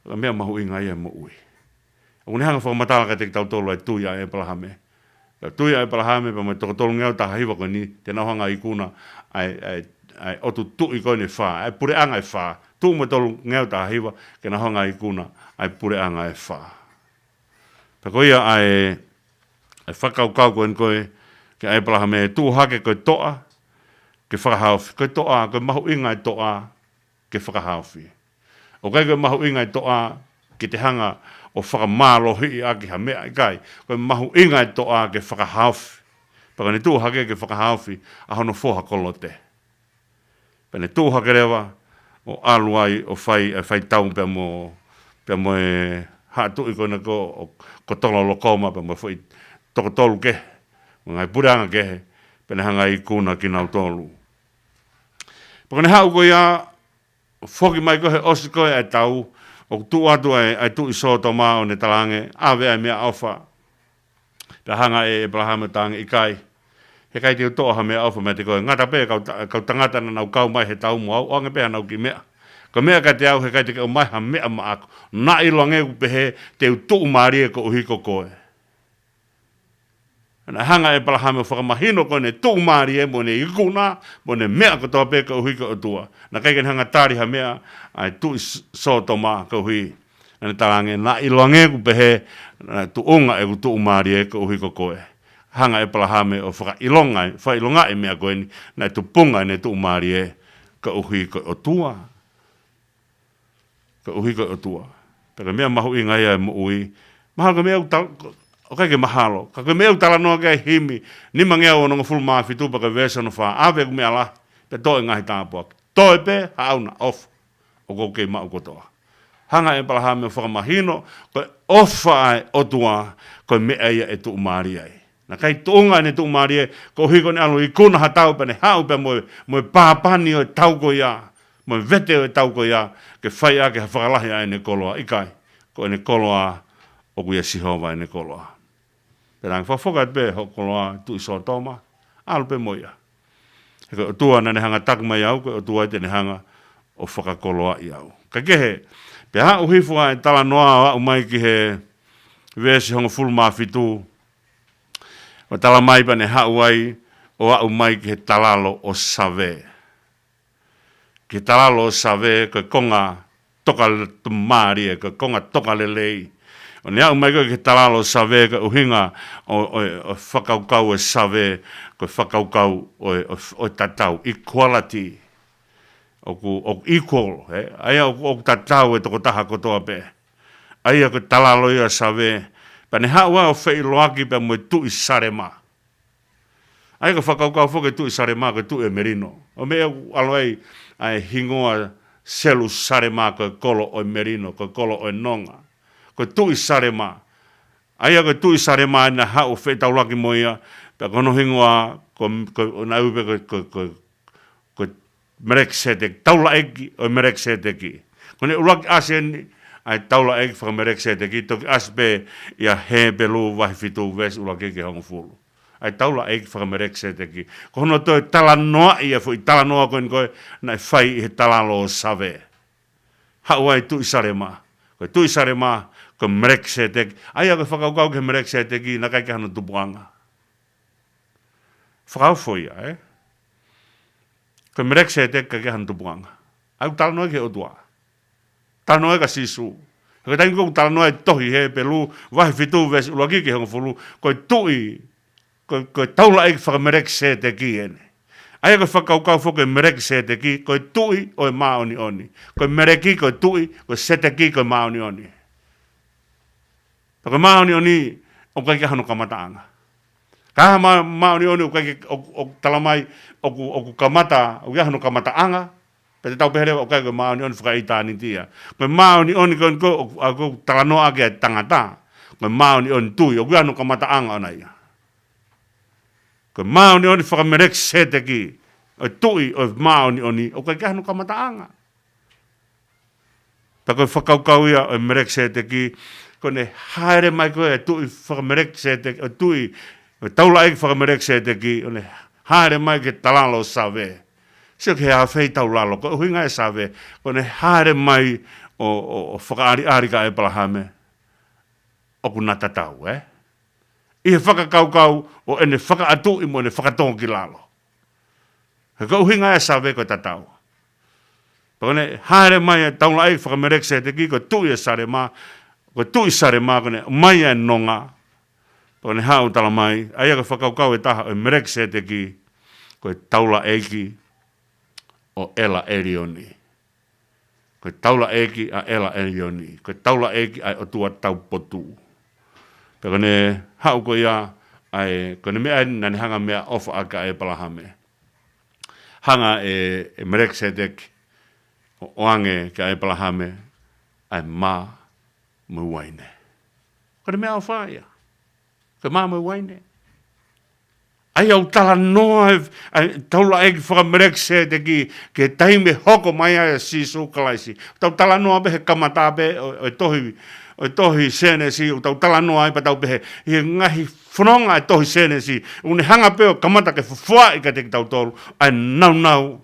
Ka mea mahu inga ia mo ui. O ne hanga whakamatala ka te tau tolu ai tui a Abrahame. Tui a Abrahame pa mo toko tolu ngau taha hiwa ko ni, te nauhanga i kuna ai otu tui koe ni wha, ai pure anga i wha. Tu mo tolu ngau taha hiwa, ke nauhanga i kuna ai pure anga i wha. Pa ko ia ai whakaukau koe ni koe, ke Abrahame tu hake koe toa, ke whakahauwhi. Koe toa, koe mahu inga i toa, ke whakahauwhi. O kai koe mahu inga i toa, ke te hanga o whakamālohi i aki ha mea i kai. Koe mahu inga i toa, ke whakahauwhi. Pakane tūhake ke whakahawhi a hono whoha kolote. Pene tūhake rewa o aluai o whai tau pia mo e hatu i kona ko tolo lokoma pia mo whai toko tolu ke. Ngai puranga ke pene hanga i kuna ki nau tolu. Pakane hau ko ia whoki mai kohe osi koe ai tau o tu atu ai tu i Siotame o ne talange Havea mea awha. Pia hanga e Abraham tangi i kai. He kai te utoha mea awha mea te koe. Ngata pē kau tangata na nau kau mai he tau mua. O anga pēha nau ki mea. Ko mea kai te au he kai te kau mai ha mea ma ako. Na ilo ngeu pehe te utu maari e ko uhiko koe. Ana hanga e Abraham o whakamahino koe ne tu maari e mo ne ikuna mo ne mea ko toa pē ka uhiko o tua. Na kai ken hanga tari ha mea ai tu i Siotame ka uhi. Ana talange na ilo ngeu pehe tu unga e utu maari e ka uhiko koe. Hanga e Abraham o whailonga e mea koe ni na tu punga ne tu maari e ka uhiko o tua. Ka uhiko o tua. Peka mea mahu i ngai ai mo ui. Mahalo ka mea o kai ke mahalo. Ka mea utala noa kai himi. Ni mangea o nonga fulmaa fitu paka vesa no wha. Awe ku mea la. Pe toi ngahi tāpua. Toi pe hauna off. O kou kei mau kotoa. Hanga e Abraham o whakamahino. Koe ofa ai o tua. Koe mea ia e tu maari ai. Na kai tuunga ne tu maari e. Ko hiko ne alu i kuna ha tau pe ne hau pe moe pāpani o e tau ko ia. Moe vete o e tau ko ia. Ke whai a ke ha whakalahi ai ne koloa. Ikai. Ko ne koloa o kuia sihova e ne koloa. Perang whawhokai pe ho koloa tu i Siotame. Alu pe moia. He ko tua na ne hanga takmai au. Ko tua te ne hanga o whakakoloa i au. Ka kehe. Pe ha uhifu ai tala noa au mai ki he vesi hongo fulmaa fitu. O tala mai pa ne hau ai o au mai ki he talalo o save. Ki talalo o save ko konga toka maari e ko konga toka lelei. O ne au mai ko ki talalo o save ko uhinga o whakaukau e save ko whakaukau o tatau. Equality. O equal. Aia o tatau e toko taha kotoa pe. Aia ko talalo ia save. Pa ne hau au whai loaki pa mo tu i sarema. Ai ka whakaukau whoke tu i sarema ko tu e merino. O mea aloai ai hingoa selu sarema ko kolo o merino, ko kolo o nonga. Ko tu i sarema. Ai ko tu i sarema na hau whai taulaki moia. Pa kono hingoa ko na upe ko merek seteki. Taula eki o merek seteki. Kone ulaki aseni. Ai taula eki whakamerek seteki, toki aspe ia he pelu wahi fitu ves ula keke hongo fulu. Ai taula eki whakamerek seteki. Ko hono toi tala noa ia fui tala noa koen koe, nai whai he tala lo save. Hau ai tu i sarema. Koe tu i sarema, ko merek seteki. Ai ako whakaukau ke merek seteki, na kai ke hano tupuanga. Whakau fui ia, Ko merek seteki ka ke hano tupuanga. Ai tala noa ke o tua. Tanoe ka sisu. Ko tangi ko tanoe tohi he pelu wahi fitu ves ulaki ke hongo fulu ko tui ko taula ek whakamerek se te ki ene. Ai ko whakaukau whoke merek se te ki ko tui o e maoni oni. Ko mereki ko tui ko se te ki ko maoni oni. Ko maoni oni o kai ke hano kamataanga. Kaha maoni oni o kai o talamai o kamata o ke hano kamataanga. Pete tau pehere o kai ko maoni oni whakaita ni tia. Ko maoni oni ko talanoa ke tangata. Ko maoni oni tui o kuano kamata anga ona ia. Ko maoni oni whakamerek seteki. O tui o maoni oni o kai kahano kamata anga. Pa ko whakaukau ia o merek seteki. Ko ne haere mai ko e tui whakamerek seteki. O tui o taula eki whakamerek seteki. O ne haere mai ke talalo save. Sio ke a whei tau lalo, ko huinga e sawe, ko ne haere mai o whakaari ka e Abraham, o ku nata tau, I he whakakaukau o ene whakaatu i mo ne whakatongi lalo. He ko huinga e sawe ko tatau. Ko ne haere mai e taula e whakamerek se te ki, ko tui e sarema, ko tui sarema, ko ne mai e nonga, ko ne hau tala mai, aia ko whakaukau e taha o merek se te ki, ko taula e ki, o ela erioni. Ko taula eki a ela erioni. Ko taula eki ai o tua tau potu. Peko ne hau ko ia ai ko ne mea nani hanga mea ofa aka e palahame hanga e mereksetek o ange ka e palahame ai ma mu waine ko ne mea ofa ia ko ma mu waine ai au tala noa taula e whakamereksetek ke taime hoko mai ai sisu kalaisi tau tala noa behe kamata be o tohi senesi o tau tala noa ai pa tau behe i ngahi whanonga e tohi senesi une hanga peo kamata ke fufua i ka te tau tolu ai nau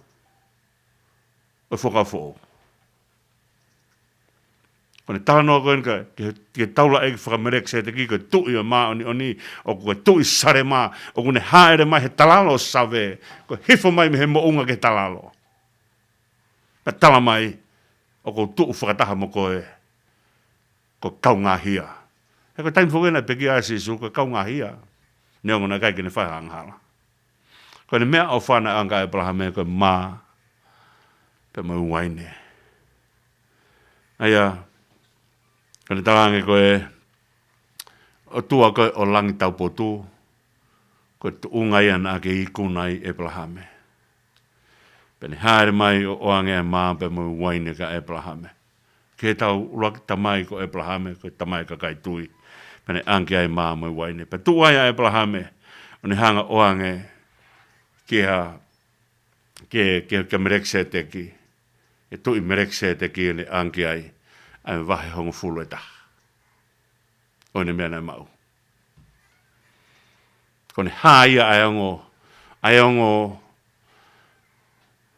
o whakafo o ne tala noa koen ka ke taula e whakamerek se te ki ko tui o maa oni o ko tui sare maa o kune haere mai he talalo save ko hifo mai me he mounga ke talalo pa tala mai o ko tuu whakataha mo koe ko kaungahia. E ko taim whukena peki a sisu ko kaungahia. Ne o ngana kai kene whai anghala. Ko ne mea au whana anga e palahame ko maa pe mau waine. Aia, ko ne talange ko e o tua ko o langi tau potu ko tu ungai ana ke ikunai e palahame. Pe ne haere mai o ange maa pe mau waine ka e palahame. Ke tau urak tamai ko e palahame ko tamai ka kai tui. Pene anke ai maa mai waine. Pe tu ai e palahame o ne hanga oange ke merekse teki. E tui merekse teki ne anke ai vahe hongo fulu e taha. O ne mea nei mau. Ko ne haia ai ongo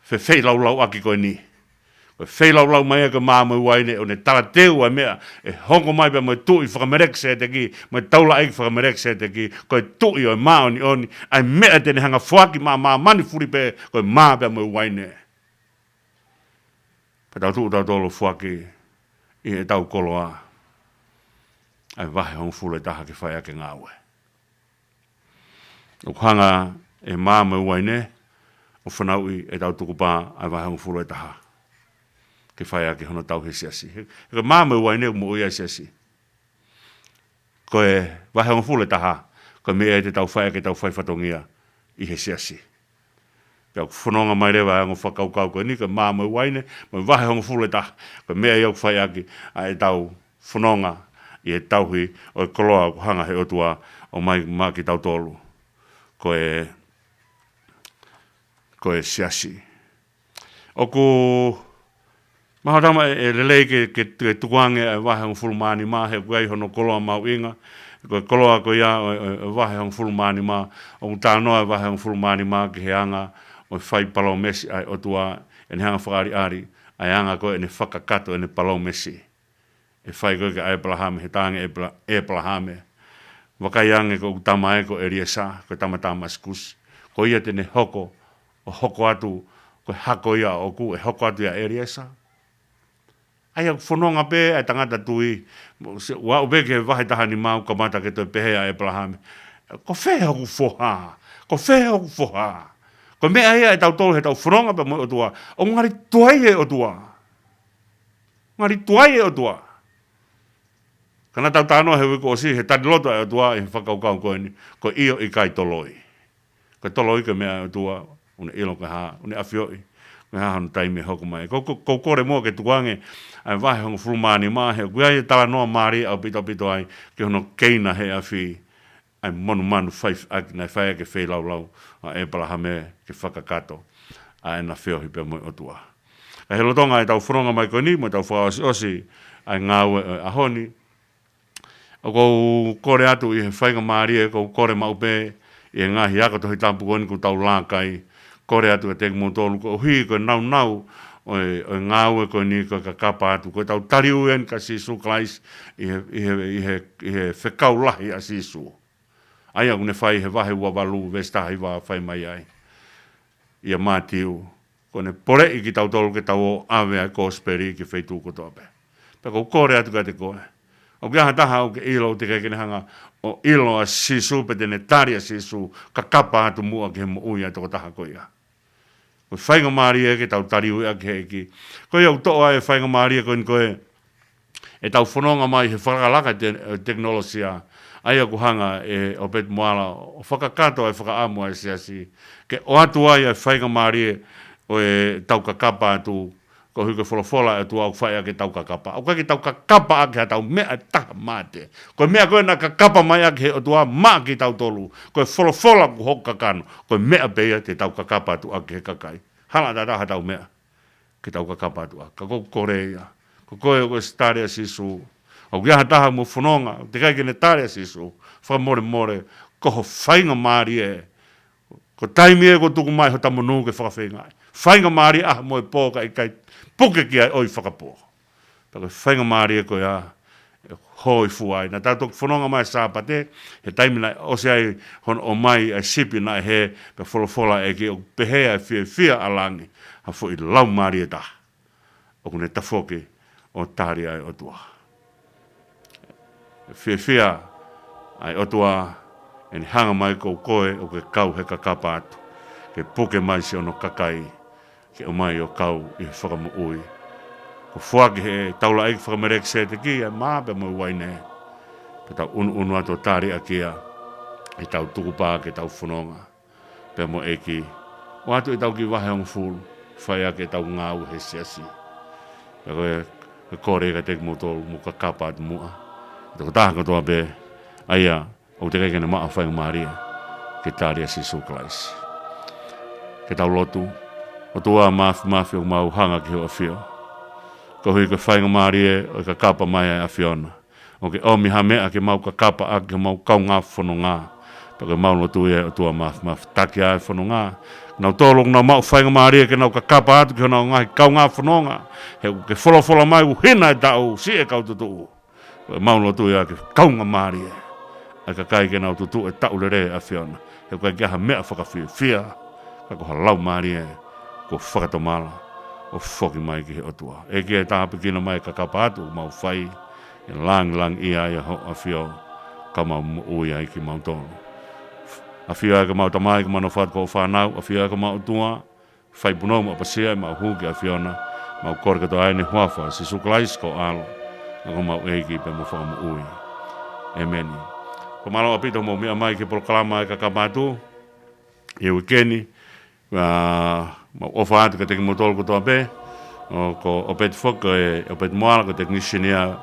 fe lau aki koe ni. Whailau mai ka māma waine o ne tala teu a mea e hongo mai pa mai tui whakamerek se te ki mai taula eik whakamerek se te ki koe tui o maa oni ai mea tene hanga whaki maa mani furi pe koe maa pa mai waine pa tau tuu tau tolo whaki i e tau koloa ai vahe hong fulu e taha ki whai ake ngāwe o hanga e maa mai waine o whanau i e tau tukupā ai vahe hong fulu e taha ke whai ake hono tau he siasi. Ko māma waine mo ia siasi. Ko e wahe on fule taha, ko me e te tau whai ake tau whai whatongia i he siasi. Pea ku whanonga mai rewa e ngo whakaukau ko ni, ko māma waine, mo wahe on fule taha, ko me e au whai ake a e tau whanonga i e tau hui o e koloa ko hanga he otua o mai ki tau tolu. Ko e siasi. O ku Mahatama e lelei ke tukuange e wahe on fulmani maa he kuei hono koloa mau inga. Ko koloa ko ia wahe on fulmani maa. O tānoa e wahe on fulmani maa ki he anga o whai palau mesi ai otua e ne hanga whakari ari. Ai anga ko e ne whakakato e ne palau mesi. E whai koe ke ai palahame he tānge e palahame. Wakai ange ko utamae ko e riesa ko tamatama skus. Ko ia te ne hoko o hoko atu ko hako ia o ku e hoko atu ia e riesa. Ai au whanonga pe ai tangata tui. Wa ube ke wahe taha ni mau kamata ke toi pehea e palahame. Ko whea ku whoha. Ko whea ku whoha. Ko mea ia e tau tolu he tau whanonga pe mo o tua. O ngari tuai e o tua. Ngari tuai e o tua. Kana tau tānoa he wiko o si he tadiloto e o tua i whakaukau koe ni. Ko io i kai toloi. Ko toloi ke mea e o tua. Une ilo ke haa. Une afioi. Me hahanu taime hoko mai. Ko kore mua ke tukuange ai wahe hongo fulmani maa he. Kuia i tala noa maari au pito ai ke hono keina he awhi ai manu whaif aki nai whai ake whai lau a e palahame ke whakakato a e na whiohi pe moi otua. Ka he lotonga ai tau whanonga mai koe ni mo tau whaosi osi ai ngāwe ahoni. O kou kore atu i he whainga maari e kou kore maupe i e ngahi ako Tohitapu koni ku tau lākai kore atu e teki mō tōlu ko hui ko nau o ngāwe ko ni ko ka kapa atu ko tau tariu en ka sisu klais i he whekau lahi a sisu. Ai aku ne whai he wahe ua walu vestahi wa whai mai ai. Ia mātiu ko ne pore i ki tau tōlu ke tau o Havea ko speri ki whaitu ko tōpe. Peko kore atu ka te koe. O kia taha o ke ilo te kekene hanga o ilo a sisu pe tene tari a sisu ka kapa atu mua ke he mo ui atu ko taha ko ia. Ko whainga maari e ke tau tariu e ake heki. Ko iau toa e whainga maari e koe e tau whanonga mai he whakalaka teknolosia Aia ku hanga e o pet moala o whakakato e whakaamu ai siasi. Ke o atu ai e whainga maari o e tau kakapa atu ko huke wholofola e tu au whaia ke tau kakapa. Au kaki tau kakapa ake ha tau mea taha mate. Ko mea koe na kakapa mai ake he o tua maa ki tau tolu. Ko e wholofola ku hoka kano. Ko mea beia te tau kakapa atu ake he kakai. Hala da raha tau mea ki tau kakapa atu ake. Ka koko korea. Ko koe o koe starea sisu. Au kia taha mo whanonga. Te kai kene tarea sisu. Wha more more. Ko ho whainga maari e. Ko taimi e ko tuku mai ho tamonu ke whakawhengai. Whainga maari ah mo e pōka i kai puke ki ai oi whakapō. Tako whainga maari e koe a hoi fuai. Nā tātou whanonga mai sāpate, he taimina o se ai hon o mai ai sipi na he pe wholofola e ki o pehea e whia alangi. Ha fo i lau maari e ta. O kune tafoke o tāri ai o tua. Whia ai o tua e ni hanga mai kou koe o ke kau he kakapa atu. Ke puke mai si ono kakai ke o mai o kau i whakamu ui. Ko whuaki he taula eik whakamerek se te ki, e māpe mo waine. Pe tau unu ato tāri a kia, e tau tukupā ke tau whanonga. Pe mo eiki, o atu e tau ki wahe on fulu, whai ake tau ngāu he siasi. Pe koe, e kore ka teki mo tolu, mo ka kapa atu mua. Te ko tāhaka toa pe, aia, o te kaikene maa whainga Maria, ke tāri a Sisu Klaisi. Ke tau lotu, o tua mafi o mau hanga ki hoa whio. Ko hui ka whainga Maria o ka kapa mai a whiona. O ke omi ha mea ke mau ka kapa a ke mau kau ngā whono ngā. Pa ke mau lotu e o tua mafi taki a whono ngā. Nau tōlong nau mau whainga Maria ke nau ka kapa atu ke nau ngā kau ngā whono ngā. He ke wholofola mai u hina e tau si e kau tutu. Ko mau lotu e a ke kaunga Maria. A ka kai ke nau tutu e tau le re a whiona. He kai ke ha mea whakawhia whia. Ka ko halau Maria ko whakatomala o whoki mai ki he otua. E ki e tāpe kina mai ka kapa atu mau whai e lang ia e ho a whio ka mau ui ai ki mau tonu. A whio e ka mau tamai ki mana what ko whanau, a whio e ka mau tua, whai punou ma pasia e mau huki a whiona, mau kore kato aine huafa, Sisu Klaisi ko alo, a ko mau eiki pe mo whakamu ui. Emeni. Ko malo apito mo mea mai ki proklama e ka kapa atu, e wikeni, ma ofa atu ka teki motolo ko toa pe, o pet foka e o pet moala ka teki nisinia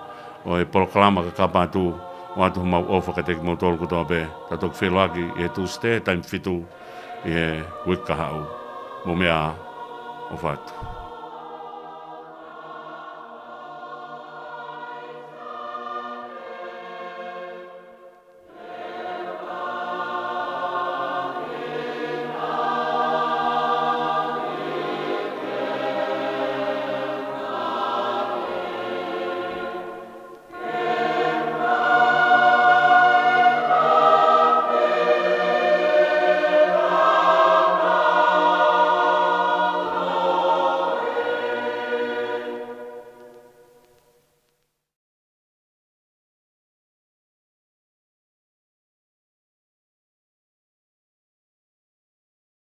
o e proklama ka kapa atu, o atu mau ofa ka teki motolo ko toa pe, ta toki wheloaki e tu ste, taim fitu e wika hau, mo mea ofa atu.